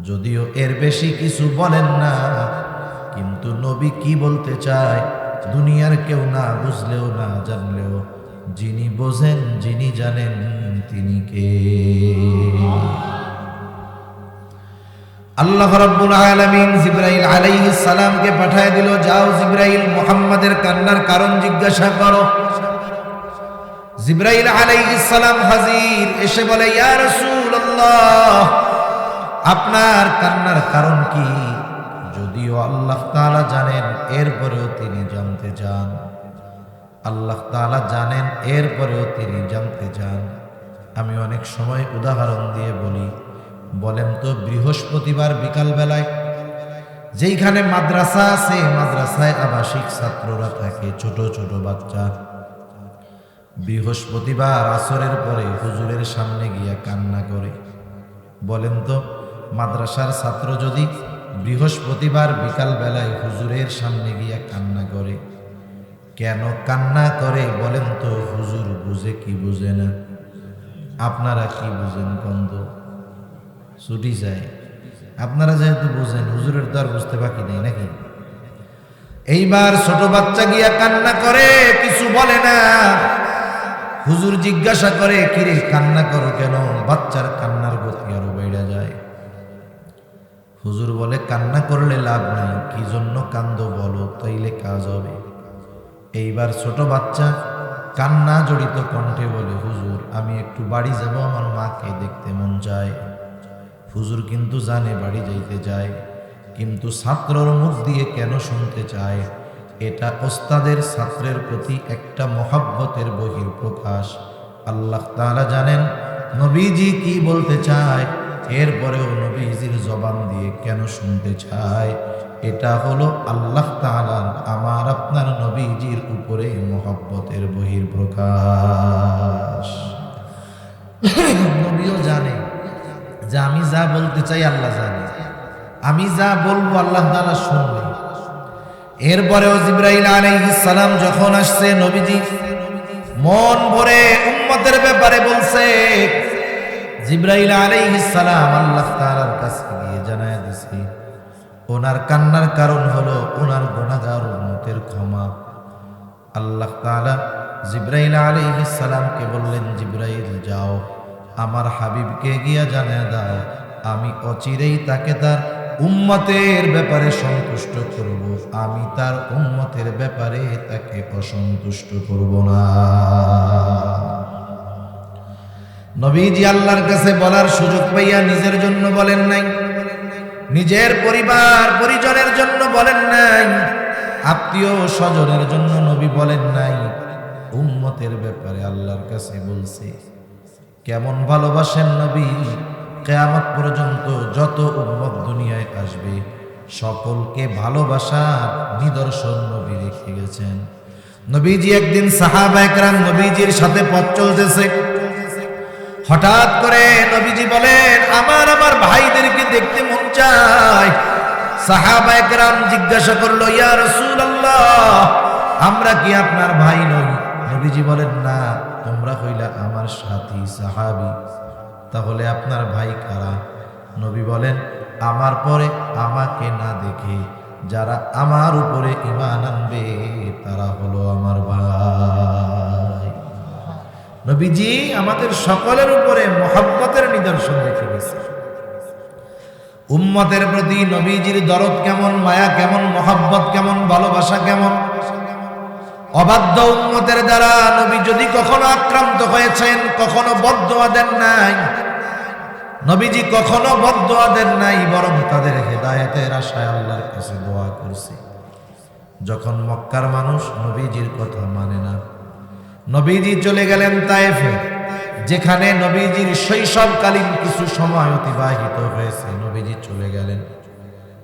যদিও এর বেশি কিছু বলেন না, কিন্তু নবী কি বলতে চায় দুনিয়ার কেউ না বুঝলেও না জানলেও যিনি বোঝেন, যিনি জানেন তিনি কে? আল্লাহ রাব্বুল আলামিন জিবরাইল আলাইহিস সালামকে পাঠিয়ে দিল, যাও জিবরাইল মুহাম্মাদের কান্নার কারণ জিজ্ঞাসা করো। জিবরাইল আলাইহিস সালাম হাজির, এসে বলে, ইয়া রাসূলুল্লাহ, আপনার কান্নার কারণ কি? যদিও আল্লাহ তাআলা জানেন, এরপরেও তিনি জানতে চান। আল্লাহ তাআলা জানেন, এরপরেও তিনি জানতে চান আমি অনেক সময় উদাহরণ দিয়ে বলি, বলেন তো বৃহস্পতিবার বিকাল বেলায় যেইখানে মাদ্রাসা আছে, মাদ্রাসায় আবাসিক ছাত্ররা থাকে, ছোট ছোট বাচ্চা, বৃহস্পতিবার আসরের পরে হুজুরের সামনে গিয়া কান্না করে। বলেন তো মাদ্রাসার ছাত্র যদি বৃহস্পতিবার বিকাল বেলায় হুজুরের সামনে গিয়া কান্না করে, কেন কান্না করে বলেন তো? হুজুর বুঝে কি বুঝে না? আপনারা কি বুঝেন? বন্ধ ছুটি যায়। আপনারা যেহেতু বুঝেন, হুজুরের তো আর বুঝতে বাকি নেই নাকি? এইবার ছোট বাচ্চা গিয়া কান্না করে, কিছু বলে না। হুজুর জিজ্ঞাসা করে, কিরে কান্না করো কেন? বাচ্চার কান্নার গতি আরো বেড়ে যায়। হুজুর বলে, কান্না করলে লাভ নাই, কি জন্য কান্দো বলো, তাইলে কাজ হবে। এইবার ছোট বাচ্চা কান্না জড়িত কণ্ঠে বলে, হুজুর আমি একটু বাড়ি যাব, আমার মাকে দেখতে মন চায়। হুজুর কিন্তু জানে বাড়ি যাইতে যায়, কিন্তু ছাত্রর মুখ দিয়ে কেন শুনতে চায়? এটা ওস্তাদের ছাত্রের প্রতি একটা মহব্বতের বহিঃপ্রকাশ। আল্লাহ তাআলা জানেন নবীজি কি বলতে চায়, এরপরেও নবীজির জবান দিয়ে কেন শুনতে চায়? এটা হলো আল্লাহ তাআলার আমার আপনার নবীজির উপরে মহব্বতের বহিঃপ্রকাশ। নবীও জানে যে আমি যা বলতে চাই আল্লাহ জানে, আমি যা বলবো আল্লাহ তাআলা শুনবে। এরপরেও জিবরাইল আলাইহিস সালাম যখন আসছে, নবীজি মন ভরে উম্মতের ব্যাপারে বলছে। জিবরাইল আলাইহিস সালাম আল্লাহ তাআলার কাছে গিয়ে জানায় দিছে, ওনার কান্নার কারণ হলো ওনার গুনাহগার উম্মতের ক্ষমা। আল্লাহ তাআলা জিবরাইল আলাইহিস সালামকে বললেন, জিবরাইল যাও আমার হাবিবকে গিয়া জানায় দাও, আমি অচিরেই তাকে তার উম্মতের ব্যাপারে সন্তুষ্ট করব, আমি তার উম্মতের ব্যাপারে তাকে অসন্তুষ্ট করব না। নবীজি আল্লাহর কাছে বলার সুযোগ পাইয়া নিজের জন্য বলেন নাই, নিজের পরিবার পরিজনের জন্য বলেন নাই, আত্মীয় স্বজনের জন্য নবী বলেন নাই, উম্মতের ব্যাপারে আল্লাহর কাছে বলছে। কেমন ভালোবাসেন নবী, কিয়ামত পর্যন্ত যত উম্মত দুনিয়ায় আসবে সকলকে ভালোবাসার নিদর্শন নবী রেখে গেছেন। নবীজি একদিন সাহাবায়ে কেরাম নবীজির সাথে পথ চলতেছে, হঠাৎ করে নবীজি বলেন, আমার ভাইদেরকে দেখতে মন চায়। সাহাবায়ে কেরাম জিজ্ঞাসা করলো, ইয়া রাসূলুল্লাহ আমরা কি আপনার ভাই নই? নবীজি বলেন, না, তোমরা হইলা আমার সাথী সাহাবী, তাহলে আপনার ভাই কারা? নবী বলেন, আমার পরে আমাকে না দেখে যারা আমার উপরে ঈমান আনবে তারা হলো আমার ভাই। নবীজি আমাদের সকলের উপরে মহব্বতের নিদর্শন রেখে গেছে। উম্মতের প্রতি নবীজির দরদ কেমন, মায়া কেমন, মহব্বত কেমন, ভালোবাসা কেমন। অবাধ্য উম্মতের দ্বারা নবী যদি কখনো আক্রান্ত হয়েছেন, কখনো বদদুয়া দেন নাই। নবীজি কখনো বদদুয়া দেন নাই, বরং তাদের হেদায়েতের আশায় আল্লাহর কাছে দোয়া করছে। যখন মক্কার মানুষ নবীজির কথা মানে না, নবীজি চলে গেলেন তায়েফে, যেখানে নবীজির শৈশবকালীন কিছু সময় অতিবাহিত হয়েছে। নবীজি চলে গেলেন,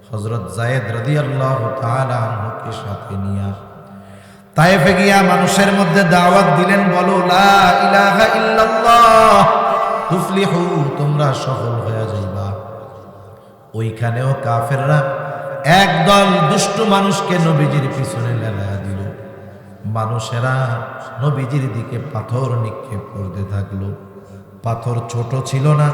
হযরত যায়েদ রাদিয়াল্লাহু তাআলা আনহুকে সাথে নিয়ে তায়েফে গিয়া মানুষের মধ্যে দাওয়াত দিলেন, বলো লা ইলাহা ইল্লাল্লাহ তুফলিহু, তোমরা সফল হয়ে যাইবা। ওইখানেও কাফেররা একদল দুষ্ট মানুষকে নবীজির পিছনে লেলায়া দিল। মানুষেরা নবীজির দিকে পাথর নিক্ষেপ করতে থাকলো। পাথর ছোট ছিল না,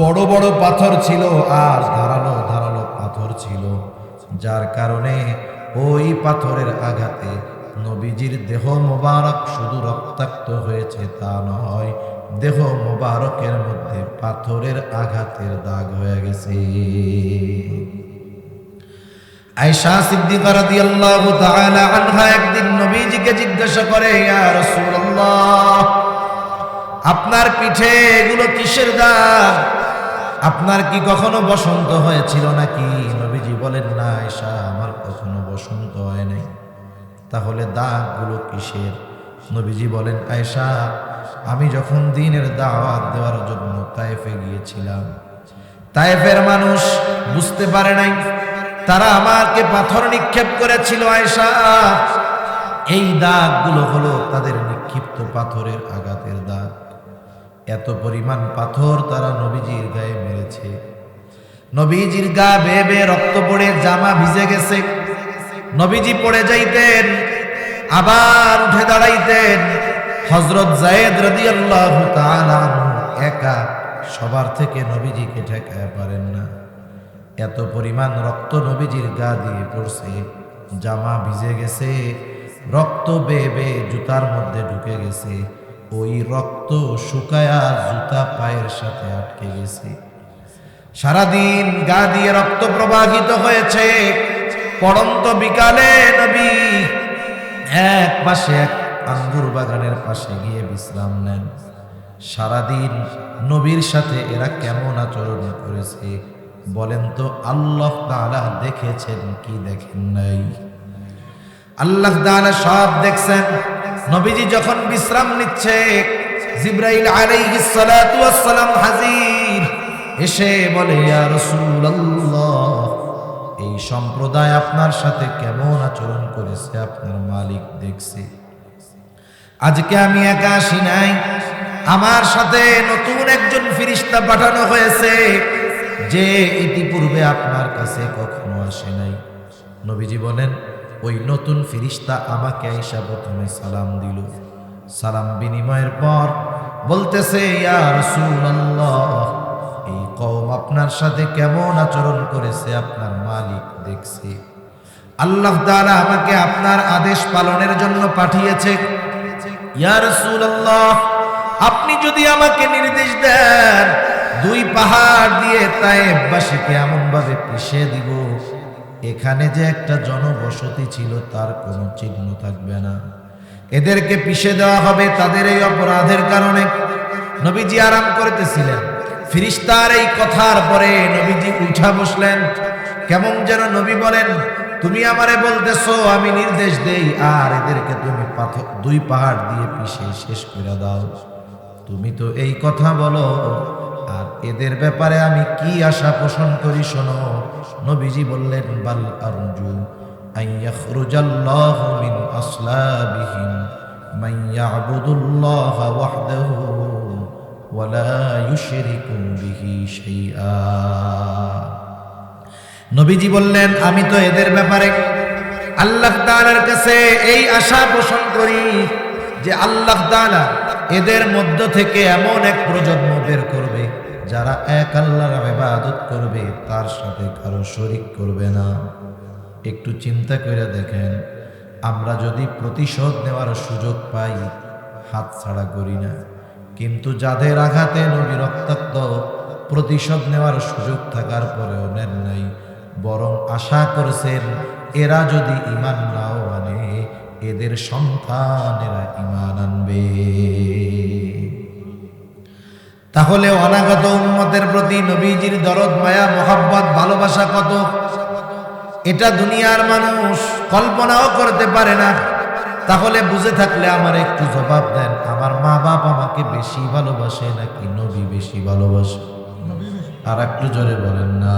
বড় বড় পাথর ছিল, আর ধারালো ধারালো পাথর ছিল, যার কারণে ওই পাথরের আঘাতে নবীজির দেহ মোবারক শুধু রক্তাক্ত হয়েছে তা নয়, দেহ মোবারকের মধ্যে পাথরের আঘাতের দাগ হয়ে গেছে। আয়েশা সিদ্দিকা রাদিয়াল্লাহু তাআলা আনহা একদিন নবীজিকে জিজ্ঞাসা করে, ইয়া রাসূলুল্লাহ আপনার পিঠে এগুলো কিসের দাগ? আপনার কি কখনো বসন্ত হয়েছিল নাকি? নবীজি বলেন, না আয়েশা, আমার কখনো বসন্ত হয় নাই। তাহলে দাগগুলো কিসের? নবীজি বলেন, আয়েশা আমি যখন দ্বীনের দাওয়াত দেওয়ার জন্য তায়েফে গিয়েছিলাম, তায়েফের মানুষ বুঝতে পারে নাই, তারা আমাকে পাথর নিক্ষেপ করেছিল। আয়েশা, এই দাগগুলো হলো তাদের নিক্ষিপ্ত পাথরের আঘাতের দাগ। এত পরিমাণ পাথর তারা নবীজির গায়ে মেরেছে। নবীজির গা বেয়ে বেয়ে রক্ত পড়ে জামা ভিজে গেছে। নবীজি পড়ে যাইতেন, আবার উঠে দাঁড়াইতেন। হযরত যায়েদ রাদিয়াল্লাহু তাআলা আনহু একা সবার থেকে নবীজিকে ঠেকাতে পারেন না। এত পরিমাণ রক্ত নবীজির গা দিয়ে পড়ছে, জামা ভিজে গেছে, রক্ত বেয়ে বেয়ে জুতার মধ্যে ঢুকে গেছে। ওই রক্ত শুকায়া জুতা পায়ের সাথে আটকে গেছে। সারাদিন গা দিয়ে রক্ত প্রবাহিত হয়েছে। পড়ন্ত বিকালে নবী এক পাশে এক আঙ্গুর বাগানের পাশে গিয়ে বিশ্রাম নেন। সারাদিন নবীর সাথে এরা কেমন আচরণ করেছে বলেন তো? আল্লাহ তাআলা দেখেছেন কি দেখেন নাই? আল্লাহ তাআলা সব দেখছেন। নবীজি যখন বিশ্রাম নিচ্ছে, জিবরাইল আলাইহিস সালাতু ওয়াস সালাম হাজির, এসে বলে, ইয়া রাসূলুল্লাহ, এই সম্প্রদায় আপনার সাথে কেমন আচরণ করেছে আপনার মালিক দেখছে। আজকে আমি একা আসি নাই, আমার সাথে নতুন একজন ফেরেশতা পাঠানো হয়েছে, যে ইতিপূর্বে আপনার কাছে কখনো আসে নাই। নবীজি বলেন, ওই নতুন ফেরেশতা আমাকে আয়েশা প্রথমে সালাম দিল। সালাম বিনিময়ের পর বলতেছে, ইয়া রাসূলুল্লাহ, এই কওম আপনার সাথে কেমন আচরণ করেছে আপনার মালিক দেখছে। আল্লাহ তাআলা আমাকে আপনার আদেশ পালনের জন্য পাঠিয়েছে। ইয়া রাসূলুল্লাহ, আপনি যদি আমাকে নির্দেশ দেন, দুই পাহাড় দিয়ে তায়েফবাসীকে এমন ভাবে পিষে দিব, এখানে যে একটা জনবসতি ছিল তার কোনো চিহ্ন থাকবে না। এদেরকে পিষে দেওয়া হবে তাদের এই অপরাধের কারণে। নবীজি আরাম করতেছিলেন, ফেরেশতার এই কথার পরে নবীজি উঠা বসলেন। কেমন যেন নবী বলেন, তুমি আমারে বলতেছো আমি নির্দেশ দেই, আর এদেরকে তুমি দুই পাহাড় দিয়ে পিষে শেষ করে দাও। তুমি তো এই কথা বলো, আর এদের ব্যাপারে আমি কি আশা পোষণ করি শোনো। নবীজি বললেন, বাল আরজু আইয়াখরুজাল্লাহু মিন আসলাবিহিম মান ইয়াবুদুল্লাহ ওয়াহদাহু ওয়া লা ইউশরিকু বিহি শাইআ। নবীজি বললেন, আমি তো এদের ব্যাপারে আল্লাহ তাআলার কাছে এই আশা পোষণ করি যে আল্লাহ তাআলা এদের মধ্য থেকে এমন এক প্রজন্ম বের করবে যারা এক আল্লাহর ইবাদত করবে, তার সাথে কারো শরীক করবে না। একটু চিন্তা করে দেখেন, আমরা যদি প্রতিশোধ নেওয়ার সুযোগ পাই হাত ছাড়া করি না, কিন্তু যাদের আঘাতে নবী রক্তাক্ত, প্রতিশোধ নেওয়ার সুযোগ থাকার পরেও নেন নাই, বরং আশা করছেন এরা যদি ঈমান নাও আনে এদের সন্তানেরা ঈমান আনবে। তাহলে অনাগত উম্মতের প্রতি নবীজির দরদ, মায়া, মোহাব্বত, ভালোবাসা কত, এটা দুনিয়ার মানুষ কল্পনাও করতে পারে না। তাহলে বুঝে থাকলে আমার একটু জবাব দেন, আমার মা বাপ আমাকে বেশি ভালোবাসে নাকি নবী বেশি ভালোবাসে? আর একটু জোরে বলেন না।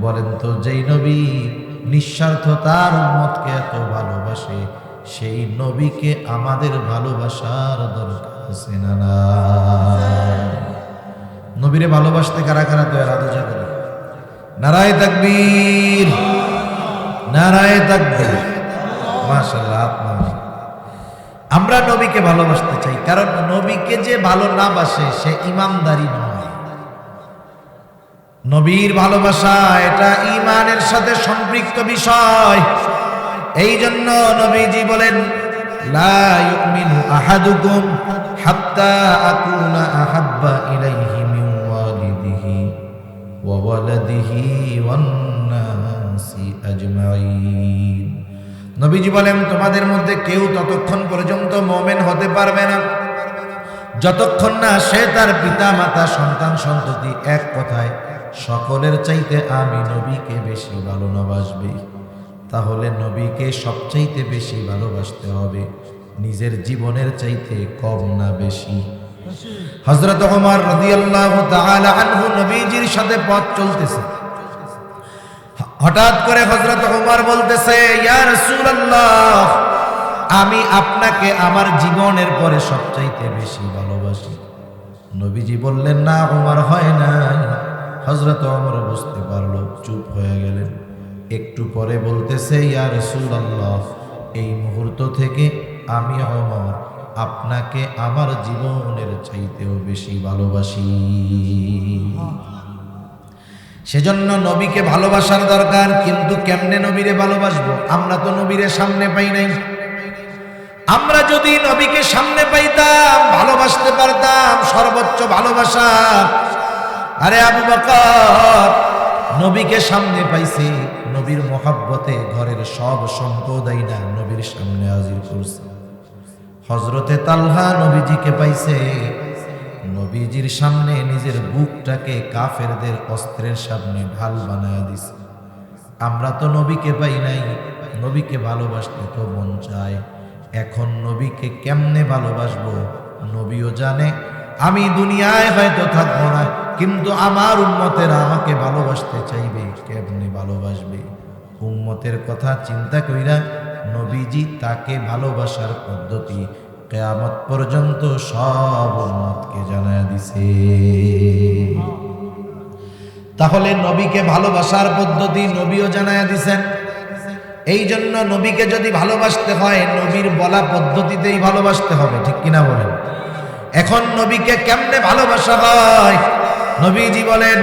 বলেন তো, যেই নবী নিঃস্বার্থ তার উম্মতকে এত ভালোবাসে, সেই নবীকে আমাদের ভালোবাসার দরকার আছে না? না, নবীরে ভালোবাসতে কারা কারা তো এরা তো যাবে। নারায়ে তাকবীর, নারায়ে তাকবীর, মাশাআল্লাহ। আমরা নবীকে ভালোবাসতে চাই, কারণ নবীকে যে ভালো না বাসে সে ইমানদারি নয়। নবীর ভালোবাসা এটা ঈমানের সাথে সম্পৃক্ত বিষয়। এই জন্য নবীজি বলেন, লা ইউমিনু আহাদুকুম হাত্তা আকুনা আহাব্বা ইলাইহি মিন ওয়ালিদিহি ওয়া ওয়ালাদিহি ওয়ান নাসি আজমাইন। নবীজি বলেন, তোমাদের মধ্যে কেউ ততক্ষণ পর্যন্ত মুমিন হতে পারবে না যতক্ষণ না সে তার পিতা মাতা সন্তান সন্ততি এক কথায় সকলের চাইতে আমি নবীকে বেশি ভালোবাসবে। তাহলে নবীকে সবচাইতে বেশি ভালোবাসতে হবে, নিজের জীবনের চাইতে কম না বেশি? হযরত ওমর রাদিয়াল্লাহু তাআলা আনহু নবীজির সাথে পথ চলতেছে, হঠাৎ করে হযরত ওমর বলতেছে, ইয়া রাসূলুল্লাহ, আমি আপনাকে আমার জীবনের পরে সবচাইতে বেশি ভালোবাসি। নবীজি বললেন, না ওমর, হয় না। হযরত ওমর বুঝতে পারলো, চুপ হয়ে গেলেন। একটু পরে বলতেছে, ইয়া রাসূলুল্লাহ, এই মুহূর্ত থেকে আমি ওমর আপনাকে আমার জীবনের চাইতেও বেশি ভালোবাসি। সেজন্য নবীকে ভালোবাসার দরকার। কিন্তু কেমনে নবীরে ভালোবাসবো? আমরা তো নবীরে সামনে পাই নাই। আমরা যদি নবীকে সামনে পাইতাম, ভালোবাসতে পারতাম সর্বোচ্চ ভালোবাসা। আরে আবু বকর নবীকে সামনে পাইছে, নবীর মহব্বতে ঘরের সব সম্পদ আইনা নবীর সামনে হাজির করছে। হযরতে তালহা নবীজিকে পাইছে, নবীজির সামনে নিজের বুকটাকে কাফেরদের অস্ত্রের সামনে ঢাল বানায় দিছে। আমরা তো নবীকে পাই নাই, নবীকে ভালোবাসতে তো মন চায়। এখন নবীকে কেমনে ভালোবাসবো? নবীও জানে আমি দুনিয়ায় হয়তো থাকবো না, কিন্তু আমার উম্মতেরা আমাকে ভালোবাসতে চাইবে। কেমনে ভালোবাসবে? উম্মতের কথা চিন্তা কইরা নবীজি তাকে ভালোবাসার পদ্ধতি কিয়ামত পর্যন্ত সব উম্মতকে জানায় দিছে। তাহলে নবীকে ভালোবাসার পদ্ধতি নবীও জানায় দিছেন। এই জন্য নবীকে যদি ভালোবাসতে হয়, নবীর বলা পদ্ধতিতেই ভালোবাসতে হবে, ঠিক কিনা বলেন? এখন নবীকে কেমনে ভালোবাসা হয়? নবীজি বলেন,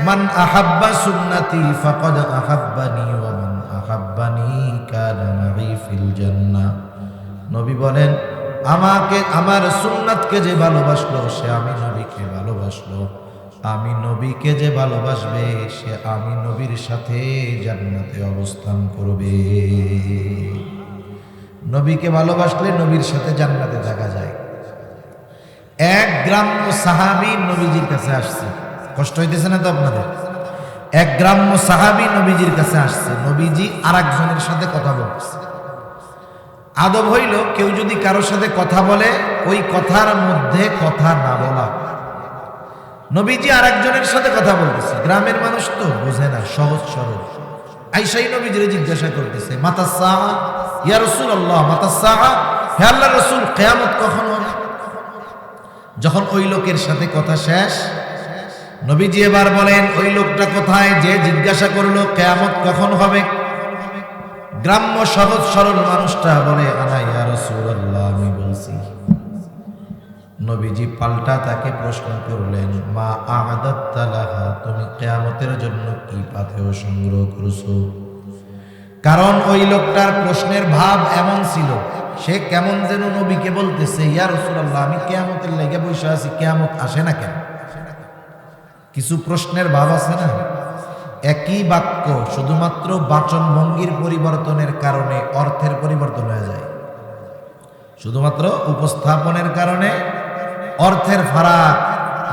মান আহাব্বা সুন্নতি ফাকাদ আহাব্বানি ওয়া মান আহাব্বানি কানা মাই ফিল জান্নাহ। নবী বলেন, আমাকে আমার সুন্নাতকে যে ভালোবাসলো সে আমি নবীকে ভালোবাসলো, আমি নবীকে যে ভালোবাসবে সে আমি নবীর সাথে জান্নাতে অবস্থান করবে। নবীকে ভালোবাসলে নবীর সাথে জান্নাতে থাকা যায়। এক গ্রাম্য সাহাবী নবীজির কাছে আসছে। কষ্ট হইতেছে না তো আপনাদের? এক গ্রাম্য সাহাবী নবীজির কাছে আসছে। নবীজি আরেকজনের সাথে কথা বলছে। আদব হইল, কেউ যদি কারোর সাথে কথা বলে, ওই কথার মধ্যে কথা না বলা। নবীজি আরেকজনের সাথে কথা বলতেছে। গ্রামের মানুষ তো বোঝে না, সহজ সরল। আইসাই নবীজিরে জিজ্ঞাসা করতেছে, মাতা সাআ ইয়া রাসূলুল্লাহ, মাতা সাআ, হে আল্লাহর রাসূল, কিয়ামত কখন হবে? যখন ওই লোকের সাথে কথা শেষ, নবীজি এবার বলেন, ওই লোকটা কোথায় যে জিজ্ঞাসা করলো কিয়ামত কখন হবে? গ্রাম্য সহজ সরল মানুষটা বলে, আনা ইয়া রাসূলুল্লাহ, আমি বলছি। নবীজি পাল্টা তাকে প্রশ্ন করলেন, মা আ'দাত্তা লাহা, তুমি কিয়ামতের জন্য কি পাথেয় সংগ্রহ করছো? কারণ ওই লোকটার প্রশ্নের ভাব এমন ছিল, সে কেমন যেন নবীকে বলতেছে, ইয়া রাসূলুল্লাহ, আমি কিয়ামতের লাগি বসে আছি, কিয়ামত আসে না কেন? কিছু প্রশ্নের ভাব আছে না? একই বাক্য শুধুমাত্র বাচন ভঙ্গির পরিবর্তনের কারণে অর্থের পরিবর্তন হয়ে যায়। শুধুমাত্র উপস্থাপনের কারণে অর্থের ফারাক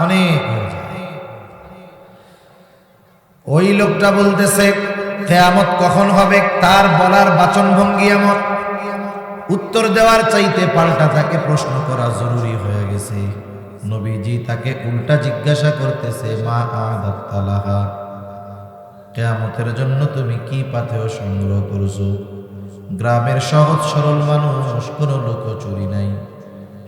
অনেক হয়ে যায়। ওই লোকটা বলতেছে কিয়ামত কখন হবে, তার বলার বাচন ভঙ্গি এমন, উত্তর দেওয়ার চাইতে পাল্টা তাকে প্রশ্ন করা জরুরি হয়ে গেছে। নবীজি তাকে উল্টা জিজ্ঞাসা করতেছে, মা আ'দাত্তা লাহা, কিয়ামতের জন্য তুমি কি পাথেয় সংগ্রহ করছো? গ্রামের সহজ সরল মানুষ, কোনো লুকোচুরি নাই,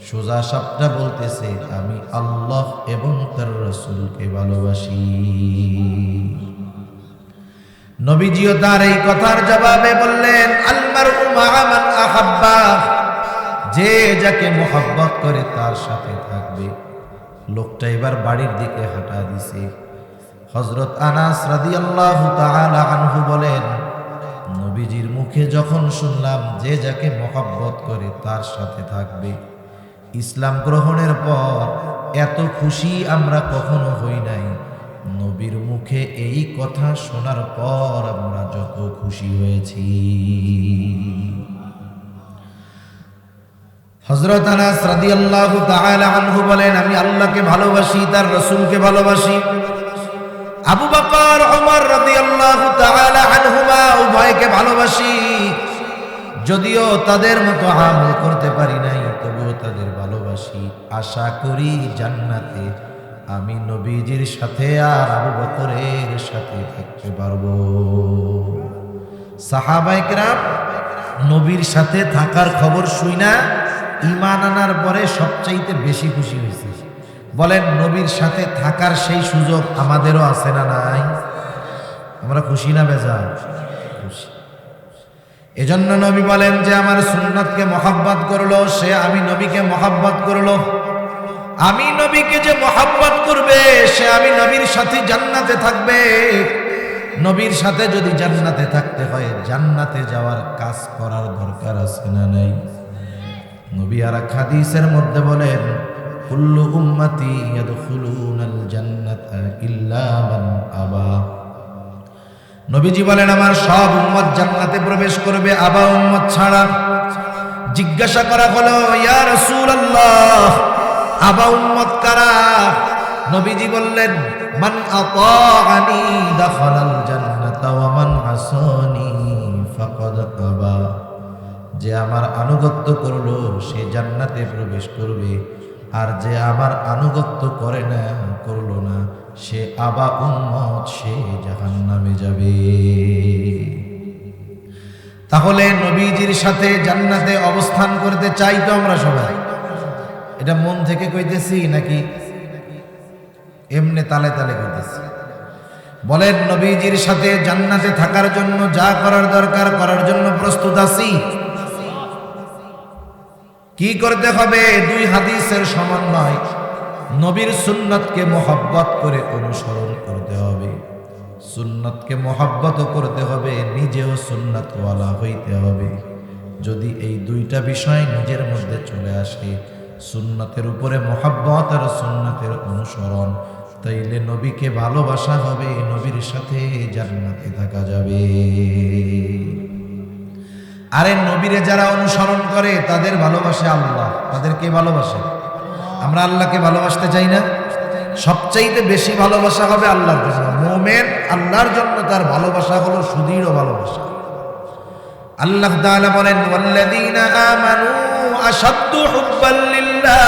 সোজা সাপটা বলতেছে, আমি আল্লাহ এবং তার রাসূলকে ভালোবাসি। নবীজিও তার এই কথার জবাবে বললেন, আল মারউ মা'a মান আহাব্বা, যে যাকে মোহাব্বত করে তার সাথে থাকবে। লোকটা এবার বাড়ির দিকে হাঁটা দিছে। হযরত আনাস রাদিয়াল্লাহু তাআলা আনহু বলেন, নবীজির মুখে যখন শুনলাম যে যাকে মোহাব্বত করে তার সাথে থাকবে, ইসলাম গ্রহণের পর এত খুশি আমরা কখনো হই নাই। নবীর মুখে এই কথা শোনার পর আমরা যত খুশি হয়েছি। হযরত আনাস রাদিয়াল্লাহু তাআলা আনহু বলেন, আমি আল্লাহকে ভালোবাসি, তার রাসূলকে ভালোবাসি। আবু বকর ওমর রাদিয়াল্লাহু তাআলা আনহুমা উভয়কে ভালোবাসি। যদিও তাদের মতো আমল করতে পারি নাই, তবুও তাদের ভালোবাসি। আশা করি জান্নাতে আমি নবীজির সাথে আর আবু বকরের সাথে থাকতে পারবো। সাহাবায়ে কেরাম নবীর সাথে থাকার খবর শুইনা ঈমান আনার পরে সবচাইতে বেশি খুশি হয়েছে। বলেন, নবীর সাথে থাকার সেই সুযোগ আমাদেরও আছে না নাই? আমরা খুশি না বেজার? খুশি। এজন্য নবী বলেন যে আমার সুন্নাতকে মহব্বত করলো, সে আমি নবীকে মহব্বত করলো। আমি নবীকে যে মহব্বত করবে, সে আমি নবীর সাথে জান্নাতে থাকবে। নবীর সাথে যদি জান্নাতে থাকতে হয়, জান্নাতে যাওয়ার কাজ করার দরকার আছে না নাই? নবী আর এক হাদিসের মধ্যে বলেন, কুল্লু উম্মতি ইয়াদখুলুনাল জান্নাতা ইল্লা মান আবা। নবীজি বলেন, আমার সব উম্মত জান্নাতে প্রবেশ করবে, আবা উম্মত ছাড়া। জিজ্ঞাসা করা হলো, ইয়া রাসূলুল্লাহ, আবা উম্মত কারা? নবীজি বললেন, মান আতাআনি দাখালাল জান্নাতা ওয়া মান আসানি ফাকাদ আবা। যে আমার আনুগত্য করলো সে জান্নাতে প্রবেশ করবে, আর যে আমার আনুগত্য করে না, করলো না, সে আবা উম্মত, সে জাহান্নামে যাবে। তাহলে নবীজির সাথে জান্নাতে অবস্থান করতে চাই তো আমরা সবাই? এটা মন থেকে কইতেছি নাকি এমনি তালে তালে কইতেছি? বলেন, নবীজির সাথে জান্নাতে থাকার জন্য যা করার দরকার করার জন্য প্রস্তুত আছি? কি করতে হবে? দুই হাদিসের সমন্বয়। নবীর সুন্নতকে মহব্বত করে অনুসরণ করতে হবে, সুন্নতকে মহব্বত করতে হবে, নিজেও সুন্নতওয়ালা হইতে হবে। যদি এই দুইটা বিষয় নিজের মধ্যে চলে আসে, সুন্নতের উপরে মহব্বত আর সুন্নতের অনুসরণ, তাইলে নবীকে ভালোবাসা হবে, নবীর সাথে জান্নাতে থাকা যাবে। আরে নবীরে যারা অনুসরণ করে তাদের ভালোবাসে আল্লাহ, তাদেরকে ভালোবাসে। আমরা আল্লাহকে ভালোবাসতে চাই না? সবচাইতে বেশি ভালোবাসা হবে আল্লাহর জন্য। মুমিন আল্লাহর জন্য তার ভালোবাসা হলো সুদৃঢ় ভালোবাসা। আল্লাহ তাআলা বলেন, ওয়াল্লাযীনা আমানু আশাদ্দু হুব্বাল লিল্লাহ।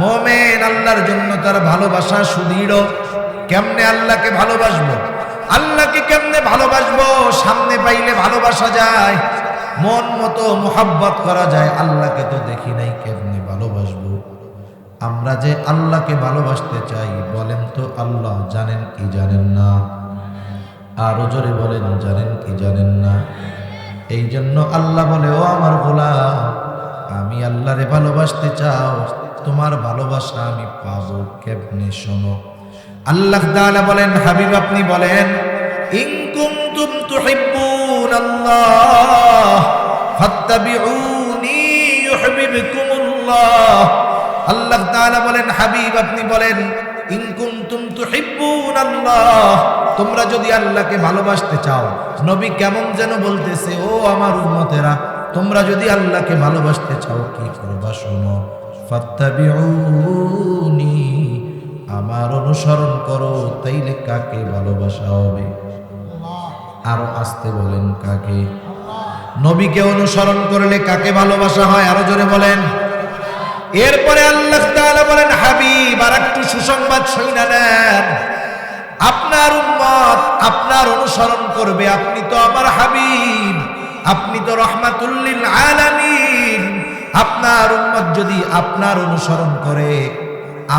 মুমিন আল্লাহর জন্য তার ভালোবাসা সুদৃঢ়। কেমনে আল্লাহকে ভালোবাসবো? আল্লাহকে কেমনে ভালোবাসবো? সামনে পাইলে ভালোবাসা যায়, মন মতো মোহাব্বত করা যায়। আল্লাহকে তো দেখি নাই, কেমনে ভালোবাসবো? আমরা যে আল্লাহকে ভালোবাসতে চাই, বলেন তো আল্লাহ জানেন কি জানেন না? আরো জোরে বলেন, জানেন কি জানেন না? এই জন্য আল্লাহ বলে, ও আমার গোলাম, আমি আল্লাহরে ভালোবাসতে চাও, তোমার ভালোবাসা আমি পাবো কেমনে? শোনো, আল্লাহ তাআলা বলেন, হাবিব আপনি বলেন, ইন কুনতুম তুহিব্বুনাল্লাহ ফাত্তাবিউনি ইউহিব্বুকুমুল্লাহ। আল্লাহ তাআলা বলেন, হাবিব আপনি বলেন, ইন কুনতুম তুহিব্বুনাল্লাহ, তোমরা যদি আল্লাহকে ভালোবাসতে চাও। নবী কেমন যেন বলতেছে, ও আমার উম্মতেরা, তোমরা যদি আল্লাহকে ভালোবাসতে চাও কি করবা? শোনো, ফাত্তাবিউনি, আমার অনুসরণ করো, তাইলে কাকে ভালোবাসা হবে? আরো আসতে বলেন, কাকে? নবীকে অনুসরণ করলে কাকে ভালোবাসা হয়? আরো জোরে বলেন। এরপরে আল্লাহ তাআলা বলেন, হাবিব আর একটু সুসংবাদ শুনে নেন, আপনার উম্মত আপনার অনুসরণ করবে। আপনি তো আমার হাবিব, আপনি তো রাহমাতুল লিল আলামিন। আপনার উম্মত যদি আপনার অনুসরণ করে,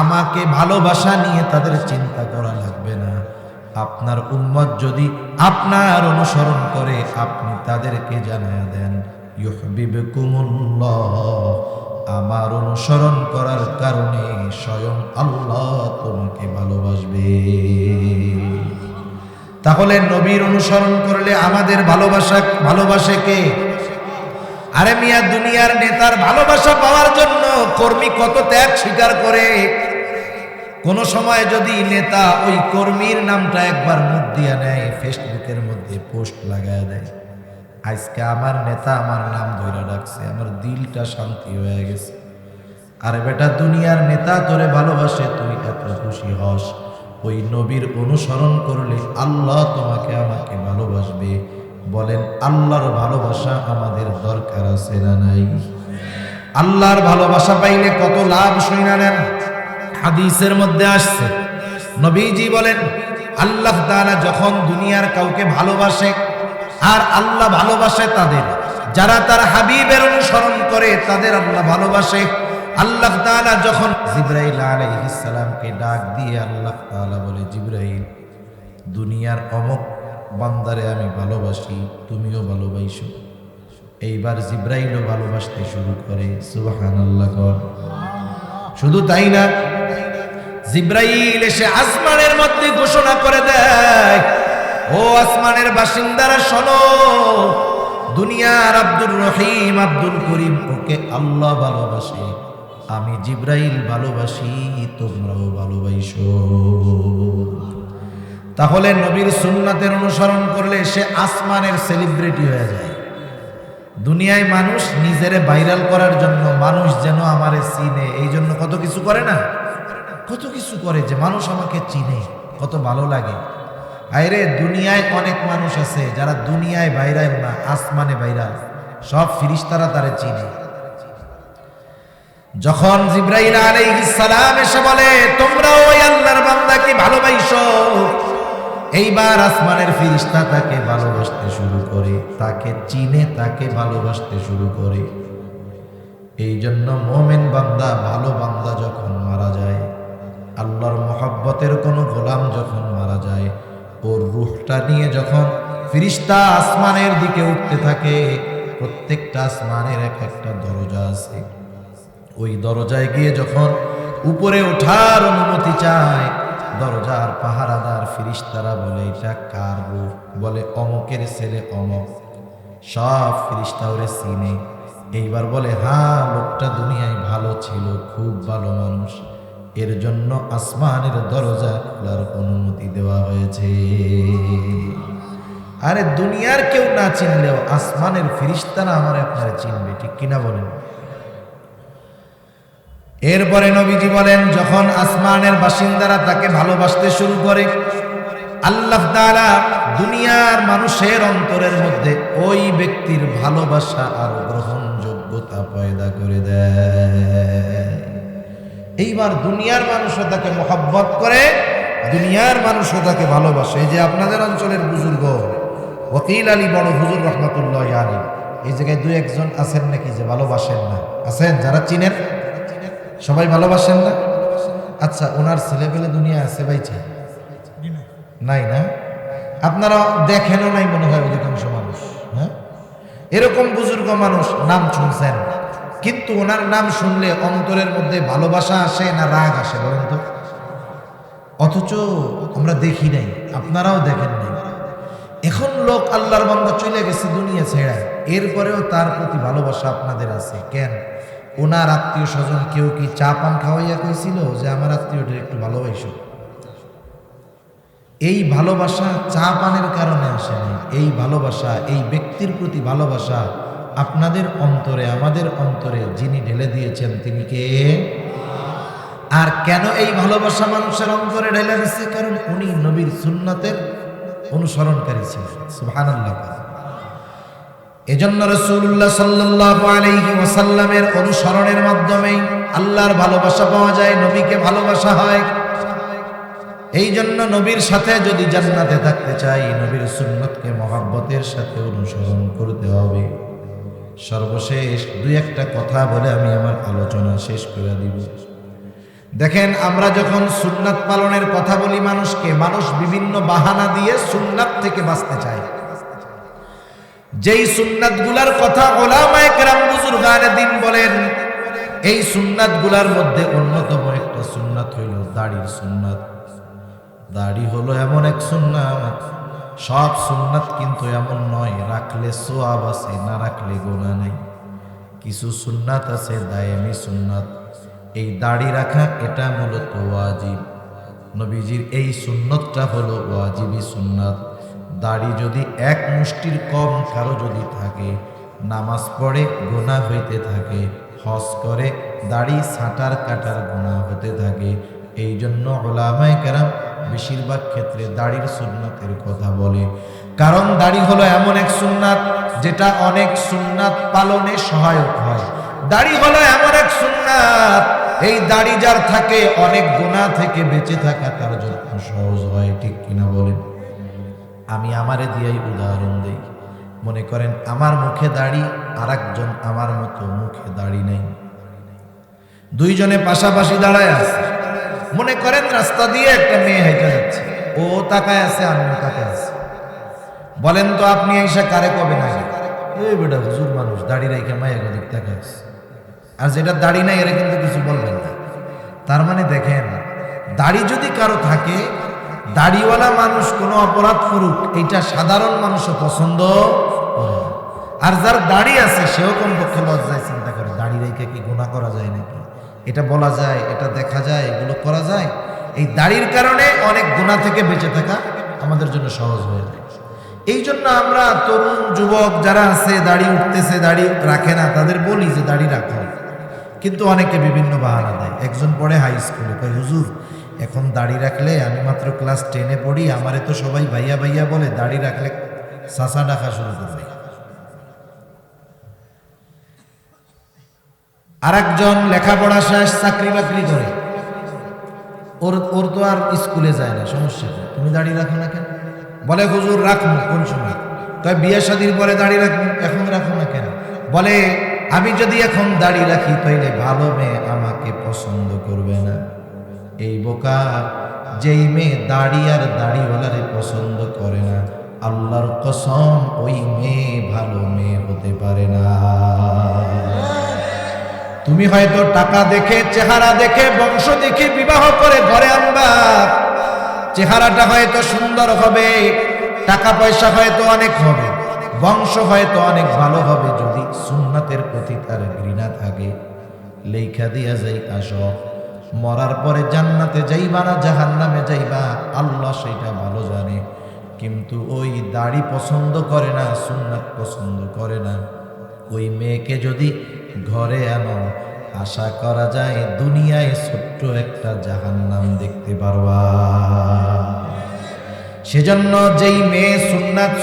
আমাকে ভালোবাসা নিয়ে তাদের চিন্তা করা লাগবে না। আপনার উম্মত যদি আপনার অনুসরণ করে, আপনি তাদেরকে জানায়া দেন, ইউহিব্বুকুমুল্লাহ, আমার অনুসরণ করার কারণে স্বয়ং আল্লাহ তোমাকে ভালোবাসবে। তাহলে নবীর অনুসরণ করলে আমাদের ভালোবাসে কে? আরে মিয়া, দুনিয়ার নেতার ভালোবাসা পাওয়ার জন্য কর্মী কত ত্যাগ স্বীকার করে। কোন সময় যদি নেতা ওই কর্মীর নামটা একবার মুখ দিয়া নেয়, ফেসবুকের মধ্যে পোস্ট লাগায় দেয়, আজকে আমার নেতা আমার নাম ধরে ডাকছে, আমার দিলটা শান্তি হয়ে গেছে। আরে বেটা, দুনিয়ার নেতা তোরে ভালোবাসে, তুই এত খুশি হস। ওই নবীর অনুসরণ করলে আল্লাহ তোমাকে আমাকে ভালোবাসবে। বলেন আল্লাহর ভালোবাসা আমাদের দরকার আছে না নাই? আল্লাহর ভালোবাসা পাইলে কত লাভ শুইনা নেন। হাদিসের মধ্যে আসছে, নবীজি বলেন আল্লাহ তাআলা যখন দুনিয়ার কাউকে ভালোবাসে আর আল্লাহ ভালোবাসে তাদের, যারা তার হাবিবের অনুসরণ করে তাদের আল্লাহ ভালোবাসে। আল্লাহ তাআলা যখন জিবরাইল আলাইহিস সালামকে ডাক দিয়ে আল্লাহ তাআলা বলে, জিবরাইল, দুনিয়ার অমুক বান্দারে আমি ভালোবাসি, তুমিও ভালোবাসো। এইবার জিবরাইলও ভালোবাসতে শুরু করে। সুবহানাল্লাহ। শুধু তাই না, জিবরাইল এসে আসমানের মধ্যে ঘোষণা করে দেয়, ও আসমানের বাসিন্দারা শোনো, দুনিয়ার আব্দুর রহিম, আব্দুল করিম, ওকে আল্লাহ ভালোবাসে, আমি জিবরাইল ভালোবাসি, তোমরাও ভালোবাসো। তাহলে নবীর সুন্নাতের অনুসরণ করলে সে আসমানের সেলিব্রিটি হয়ে যায়। দুনিয়ায় মানুষ নিজেরে ভাইরাল করার জন্য, মানুষ যেন আমারে চিনে, এই জন্য কত কিছু করে না, কত কিছু করে যে মানুষ আমাকে চিনে, কত ভালো লাগে। আরে দুনিয়ায় অনেক মানুষ আছে যারা দুনিয়ায় ভাইরাল না, আসমানে ভাইরাল, সব ফেরেশতারা তারে চিনে। যখন জিবরাইল আলাইহিস সালাম এসে বলে তোমরা ওই আল্লাহর বান্দাকে ভালোবাসো, এইবার আসমানের ফেরেশতা তাকে ভালোবাসতে শুরু করে, তাকে চিনে, তাকে ভালোবাসতে শুরু করে। এই জন্য মুমিন বান্দা, ভালো বান্দা যখন মারা যায়, আল্লাহর মহব্বতের কোনো গোলাম যখন মারা যায়, ওর রূহটা নিয়ে যখন ফেরেশতা আসমানের দিকে উঠতে থাকে, প্রত্যেকটা আসমানের এক একটা দরজা আছে, ওই দরজায় গিয়ে যখন উপরে ওঠার অনুমতি চায়, দরজার পাহারাদার ফেরেশতারা বলে এটা কার রূহ? বলে অমুকের ছেলে অমুক। সব ফেরেশতা ওরে চিনে। এইবার বলে হ্যাঁ, লোকটা দুনিয়ায় ভালো ছিল, খুব ভালো মানুষ, এর জন্য আসমানের দরজা খোলার অনুমতি দেওয়া হয়েছে। আরে দুনিয়ার কেউ না চিনলেও আসমানের ফেরেশতারা আমার আপনারা চিনবে, ঠিক কিনা বলেন? এরপরে নবীজি বলেন যখন আসমানের বাসিন্দারা তাকে ভালোবাসতে শুরু করে, আল্লাহ তাআলা দুনিয়ার মানুষের অন্তরের মধ্যে ওই ব্যক্তির ভালোবাসা আর গ্রহণযোগ্যতা পয়দা করে দেয়। এইবার দুনিয়ার মানুষও তাকে মহব্বত করে, দুনিয়ার মানুষও তাকে ভালোবাসে। এই যে আপনাদের অঞ্চলের বুজুর্গ ওয়াকিল আলী বড় হুজুর রহমাতুল্লাহ আলাইহি, এই জায়গায় দুই একজন আছেন নাকি যে ভালোবাসেন না? আছেন যারা চিনেন? সবাই ভালোবাসেন না? আচ্ছা, ওনার ছেলেপেলে দুনিয়া আছে বাইচা? নাই না? আপনারা দেখেনও নাই মনে হয় অধিকাংশ মানুষ। হ্যাঁ, এরকম বুজুর্গ মানুষ নাম শুনছেন, কিন্তু ওনার নাম শুনলে অন্তরের মধ্যে ভালোবাসা আসে না রাগ আসে বলেন তো? অথচ আমরা দেখি নাই, আপনারাও দেখেন নাই। এখন লোক আল্লাহর বান্দা চলে গেছে দুনিয়া ছেড়ে, এরপরেও তার প্রতি ভালোবাসা আপনাদের আছে কেন? ওনার আত্মীয় স্বজন কেউ কি চা পান খাওয়াইয়া কইছিল যে আমার আত্মীয়টা একটু ভালোবাসো? এই ভালোবাসা চা পানের কারণে আসে নাই, এই ভালোবাসা, এই ব্যক্তির প্রতি ভালোবাসা আপনাদের অন্তরে, আমাদের অন্তরে যিনি ঢেলে দিয়েছেন তিনি কে? আর কেন এই ভালোবাসা মানুষের অন্তরে ঢেলে দিচ্ছে? কারণ উনি নবীর সুন্নাতের অনুসরণকারী ছিলেন। সুবহানাল্লাহ। এজন্য রাসূলুল্লাহ সাল্লাল্লাহু আলাইহি ওয়াসাল্লামের অনুসরণের মাধ্যমেই আল্লাহর ভালোবাসা পাওয়া যায়, নবীকে ভালোবাসা হয়। এই জন্য নবীর সাথে যদি জান্নাতে থাকতে চাই, নবীর সুন্নতকে মহব্বতের সাথে অনুসরণ করতে হবে। সর্বশেষ দুই একটা কথা বলে আমি আমার আলোচনা শেষ করে দিব। দেখেন, আমরা যখন সুন্নাত পালনের কথা বলি মানুষকে, মানুষ বিভিন্ন বাহানা দিয়ে সুন্নাত থেকে বাঁচতে চায়। যেই সুন্নাতগুলার কথা উলামায়ে কেরাম বুজুর্গানে দ্বীন বলেন, এই সুন্নাতগুলার মধ্যে অন্যতম একটা সুন্নাত হইল দাড়ির সুন্নাত। দাড়ি হলো এমন এক সুন্নাত, সব সুন্নাত কিন্তু এমন নয় রাখলে সওয়াব আছে, না রাখলে গুনাহ নাই। কিছু সুন্নাত আছে দায়েমি সুন্নাত। এই দাড়ি রাখা এটা মূলত ওয়াজিব। নবীজির এই সুন্নতটা হলো ওয়াজিবি সুন্নাত। দাড়ি যদি এক মুষ্টির কম কারো যদি থাকে, নামাজ পড়ে গুনাহ হইতে থাকে, হজ করে দাড়ি ছাঁটার কাটার গুনাহ হতে থাকে। এই জন্য উলামায়ে কেরাম বেশিরভাগ ক্ষেত্রে দাড়ির সুন্নাতের কথা বলে, কারণ দাড়ি হলো এমন এক সুন্নাত যেটা অনেক সুন্নাত পালনে সহায়ক হয়। দাড়ি হলো এমন এক সুন্নাত, এই দাড়ি যার থাকে অনেক গুনাহ থেকে বেঁচে থাকা তার জন্য সহজ হয়। ঠিক কিনা বলেন? আমি আমারে দিয়েই উদাহরণ দেই। মনে করেন আমার মুখে দাড়ি, আর একজন আমার মতো মুখে দাড়ি নেই, দুইজনে পাশাপাশি দাঁড়ায় আছে। মনে করেন রাস্তা দিয়ে একটা মেয়ে হেঁটে যাচ্ছে, ও তাকায় আছে, আমিও তাকায় আছি। বলেন তো আপনি এসে কারে কবে না? এই বেটা হুজুর মানুষ দাড়ি রেখে মায়ের দিক তাকায় আছে, আর যেটা দাড়ি নাই এরা কিন্তু কিছু বলবেন না। তার মানে দেখেন, দাড়ি যদি কারো থাকে, দাড়িওয়ালা মানুষ কোনো অপরাধ করুক এইটা সাধারণ মানুষও পছন্দ করে না। আর যার দাড়ি আছে সেও কমপক্ষে লজ্জায় চিন্তা করে দাড়ি রেখে কি গুনাহ করা যায় নাকি, এটা বলা যায়, এটা দেখা যায়, এগুলো করা যায়। এই দাড়ির কারণে অনেক গুনাহ থেকে বেঁচে থাকা আমাদের জন্য সহজ হয়ে যায়। এই জন্য আমরা তরুণ যুবক যারা আছে দাড়ি উঠতেছে, দাড়ি রাখে না, তাদের বলি যে দাড়ি রাখো, কিন্তু অনেকে বিভিন্ন বাহানা দেয়। একজন পড়ে হাই স্কুলে, কয় হুজুর এখন দাড়ি রাখলে, আমি মাত্র ক্লাস 10-এ পড়ি, আমারে তো সবাই ভাইয়া ভাইয়া বলে, দাড়ি রাখলে চাচা ডাকা শুরু করবে। আর একজন লেখাপড়া শেষ, চাকরি বাকরি করে, ওর তো আর স্কুলে যায় না, সমস্যা নেই, তুমি দাড়ি রাখো না কেন? বলে হুজুর রাখবো। কোন সময়? কয় বিয়ে শাদীর পরে দাড়ি রাখবো, এখন রাখো না কেন? বলে আমি যদি এখন দাড়ি রাখি তাইলে ভালো মেয়ে আমাকে পছন্দ করবে না। এই বোকা, যেই মেয়ে দাড়ি আর দাড়িওয়ালারে পছন্দ করে না, আল্লাহর কসম ওই মেয়ে ভালো মেয়ে হতে পারে না। তুমি হয়তো টাকা দেখে, চেহারা দেখে, বংশ দেখে বিবাহ করে ঘরে আনবা, চেহারাটা হয়তো সুন্দর হবে, টাকা পয়সা হয়তো অনেক হবে, বংশ হয়তো অনেক ভালো হবে, যদি সুন্নাতের প্রতি তার ঘৃণা থাকে, লেখা দিয়া যাই আসো, মরার পরে জান্নাতে যাইবা না জাহান্নামে যাইবা, আল্লাহ সেটা ভালো জানে। কিন্তু ওই দাড়ি পছন্দ করে না, সুন্নাত পছন্দ করে না, ওই মেয়েকে যদি ঘরে আনো, আশা করা যায় দুনিয়ায় ছোট্ট একটা জাহান্নাম দেখতে পারবা। সেজন্য যেই মেয়ে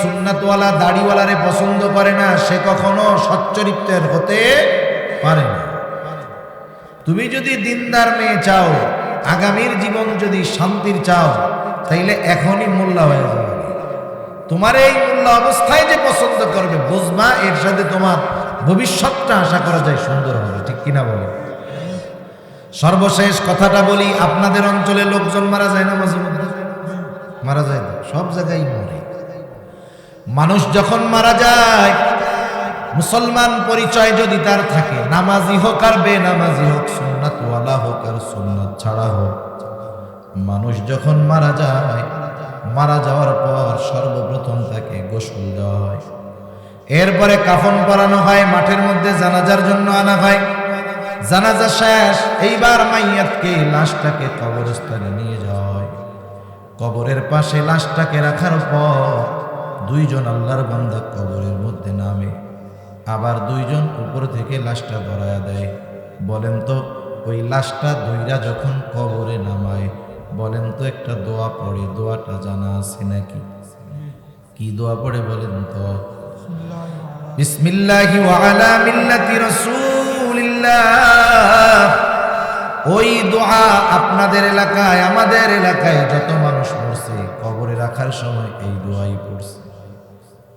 সুন্নাতওয়ালা দাড়িওয়ালারে পছন্দ করে না, সে কখনো সচ্চরিত্রের হতে পারে না। তুমি যদি দিনদার মেয়ে চাও, আগামীর জীবন যদি শান্তির চাও, তাইলে এখনই মোল্লা হয়ে যাবে। তোমার এই মোল্লা অবস্থায় যে পছন্দ করবে, বুঝবা এর সাথে তোমার ভবিষ্যৎটা আশা করা যায় সুন্দর হবে। ঠিক কিনা বলে? সর্বশেষ কথাটা বলি, আপনাদের অঞ্চলে লোকজন মারা যায় না? মাঝে মধ্যে মারা যায় তো, সব জায়গায় মরে। মানুষ যখন মারা যায়, মুসলমান পরিচয় যদি তার থাকে, নামাজি হোক আর বেনামাজি হোক, সুন্নাতওয়ালা হোক আর সুন্নাত ছাড়া হোক, মানুষ যখন মারা যায়, মারা যাওয়ার পর সর্বপ্রথম তাকে গোসল দেওয়া হয়, এরপরে কাফন পরানো হয়, মাঠের মধ্যে জানাজার জন্য আনা হয়। জানাজা শেষ, এইবার মাইয়াতকে, লাশটাকে কবরস্থানে নিয়ে যাওয়া হয়। কবরের পাশে লাশটাকে রাখার পর দুইজন আল্লাহর বান্দা কবরের মধ্যে নামে, আবার দুইজন উপর থেকে লাশটা ধরায়া দেয়। বলেন তো ওই লাশটা দুইরা যখন কবরে নামায়, বলেন তো একটা দোয়া পড়ে, দোয়াটা জানা আছে নাকি? কি দোয়া পড়ে বলেন তো? বিসমিল্লাহি ওয়া আলা মিল্লাতি রাসূলিল্লাহ। ওই দোয়া আপনাদের এলাকায়, আমাদের এলাকায় যত মানুষ মরছে কবরে রাখার সময় এই দোয়াই পড়ছে।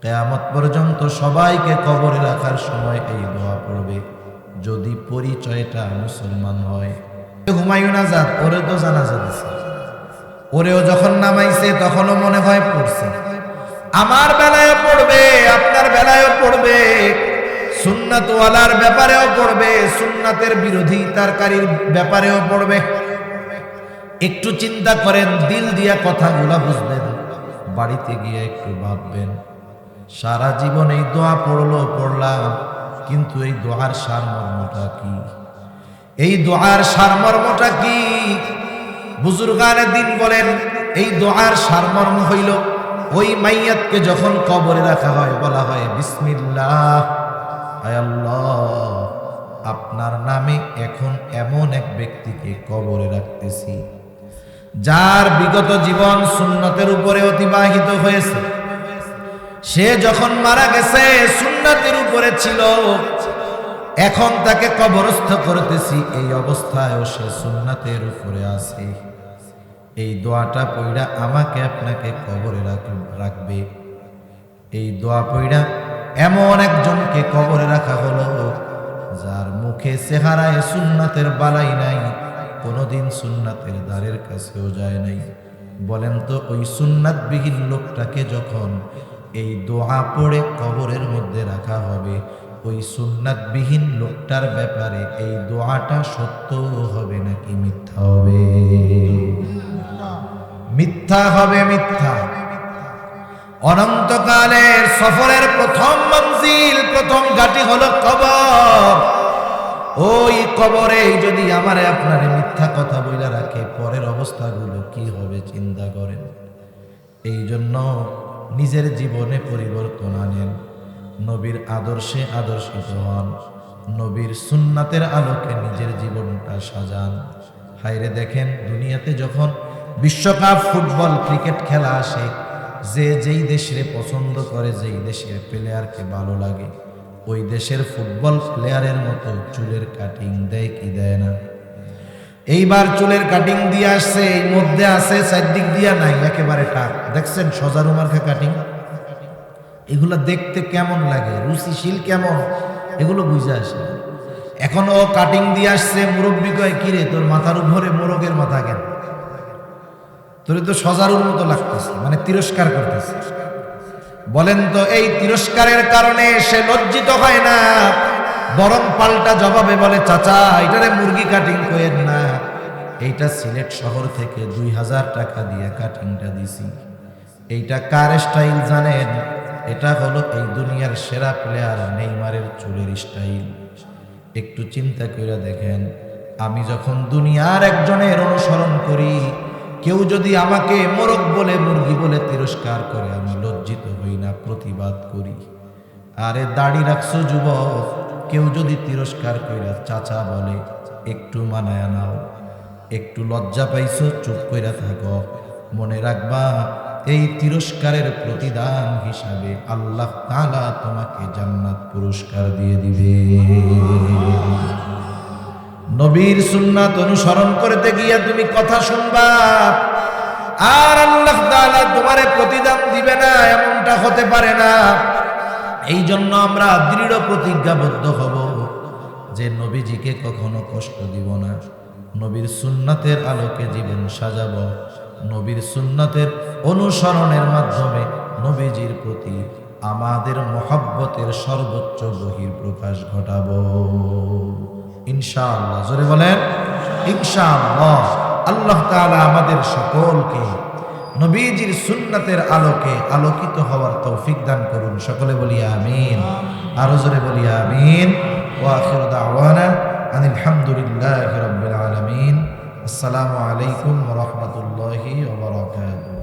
কিয়ামত পর্যন্ত সবাইকে কবরে রাখার সময় এই দোয়া পড়বে, যদি পরিচয়টা মুসলমান হয়। হুমায়ুন আজাদ, ওরে তো জানাজা দিছে, ওরেও যখন নামাইছে তখনও মনে হয় পড়ছে। আমার বেলায় পড়বে, আপনার বেলায়ও পড়বে, সুন্নাতওয়ালার ব্যাপারেও পড়বে, সুন্নাতের বিরোধিতাকারীর ব্যাপারেও পড়বে। একটু চিন্তা করেন, দিল দিয়া কথাগুলা বুঝবেন, বাড়িতে গিয়ে একটু ভাববেন। সারা জীবন এই দোয়া পড়লাম, কিন্তু এই দোয়ার সারমর্মটা কি? এই দোয়ার সারমর্মটা কি? বুজুর্গানে দিন বলেন, এই দোয়ার সারমর্ম হইল, ওই মাইয়াতকে যখন কবরে রাখা হয় বলা হয় বিসমিল্লাহ, আয় আল্লাহ আপনার নামে এখন এমন এক ব্যক্তিকে কবরে রাখতেছি যার বিগত জীবন সুন্নতের উপরে অতিবাহিত হয়েছে, সে যখন মারা গেছে সুন্নতের উপরে ছিল, এখন তাকে কবরস্থ করতেছি, এই অবস্থায়ও সে সুন্নতের উপরে আছে। এই দোয়াটা পড়া আমাকে আপনাকে কবরে রাখবে। এই দোয়া পড়া এমন একজনকে কবরে রাখা হলো যার মুখে চেহারায় সুন্নাতের বালাই নাই, কোনোদিন সুন্নাতের দ্বারের কাছেও যায় নাই। বলেন তো ওই সুন্নাতবিহীন লোকটাকে যখন এই দোয়া পড়ে কবরের মধ্যে রাখা হবে, ওই সুন্নাতবিহীন লোকটার ব্যাপারে এই দোয়াটা সত্য হবে নাকি মিথ্যা হবে? মিথ্যা হবে, মিথ্যা। অনন্তকালের সফরের প্রথম মঞ্জিল, প্রথম ঘাঁটি হলো কবর। ওই কবরে যদি আমারে আপনারে মিথ্যা কথা বইলা রাখে, পরের অবস্থাগুলো কি হবে চিন্তা করেন। এই জন্য নিজের জীবনে পরিবর্তন আনেন, নবীর আদর্শে আদর্শিত হন, নবীর সুন্নাতের আলোকে নিজের জীবনটা সাজান। হায়রে দেখেন, দুনিয়াতে যখন বিশ্বকাপ ফুটবল ক্রিকেট খেলা আসে, যে যেই দেশের পছন্দ করে, যেই দেশের প্লেয়ারকে ভালো লাগে, ওই দেশের ফুটবল প্লেয়ারের মতো চুলের কাটিং দেয় কি দেয় না? এইবার চুলের কাটিং দিয়ে আসছে, এই মধ্যে আছে চারদিক দিয়া নাই, একেবারে টাক। দেখছেন সজারু মার্কা কাটিং? এগুলো দেখতে কেমন লাগে, রুচিশীল কেমন, এগুলো বুঝে আসে। এখন ও কাটিং দিয়ে আসছে, মুরব্বী কয় কিরে তোর মাথার উপরে মোরগের মাথা কেন? তোর তো সজারুর মতো লাগতেছে, মানে তিরস্কার করতেছে। বলেন তো এই তিরস্কারের কারণে সে লজ্জিত হয় না, বরং পাল্টা জবাবে বলে চাচা এটারে মুরগি কাটিং করেন না, এইটা সিলেট শহর থেকে 2000 টাকা দিয়ে কাটিংটা দিছি। এইটা কার স্টাইল জানেন? এটা হলো এই দুনিয়ার সেরা প্লেয়ার নেইমারের চুলের স্টাইল। একটু চিন্তা করে দেখেন, আমি যখন দুনিয়ার একজনের অনুসরণ করি, কেউ যদি আমাকে মোরগ বলে মুরগি বলে তিরস্কার করে, আমি লজ্জিত হই না, প্রতিবাদ করি। আরে দাড়ি রাখছো যুবক, কেউ যদি তিরস্কার কইরা চাচা বলে, একটু মানায়া নাও। একটু লজ্জা পাইছো, চুপ কইরা থাকো। মনে রাখবা এই তিরস্কারের প্রতিদান হিসাবে আল্লাহ তাআলা তোমাকে জান্নাত পুরস্কার দিয়ে দিবে। নবীর সুন্নাত অনুসরণ করতে গিয়া তুমি কথা শুনবা আর আল্লাহ তাআলা তোমারে প্রতিদান দিবে না, এমনটা হতে পারে না। এই জন্য আমরা দৃঢ় প্রতিজ্ঞাবদ্ধ হব যে নবীজিকে কখনো কষ্ট দিব না, নবীর সুন্নাতের আলোকে জীবন সাজাবো, নবীর সুন্নাতের অনুসরণের মাধ্যমে নবীজির প্রতি আমাদের মহব্বতের সর্বোচ্চ বহিঃপ্রকাশ ঘটাবো ইনশাআল্লাহ। জোরে বলেন ইনশাআল্লাহ। আল্লাহ তাআলা আমাদের সকলকে নবীজির সুন্নাতের আলোকে আলোকিত হওয়ার তৌফিক দান করুন। সকলে বলি আমিন, আরো জোরে বলি আমিন। ওয়া আখিরু দাওয়ানা আনিল হামদুলিল্লাহি রাব্বিল আলামিন। আসসালামু আলাইকুম ওয়া রাহমাতুল্লাহি ওয়া বারাকাতুহু।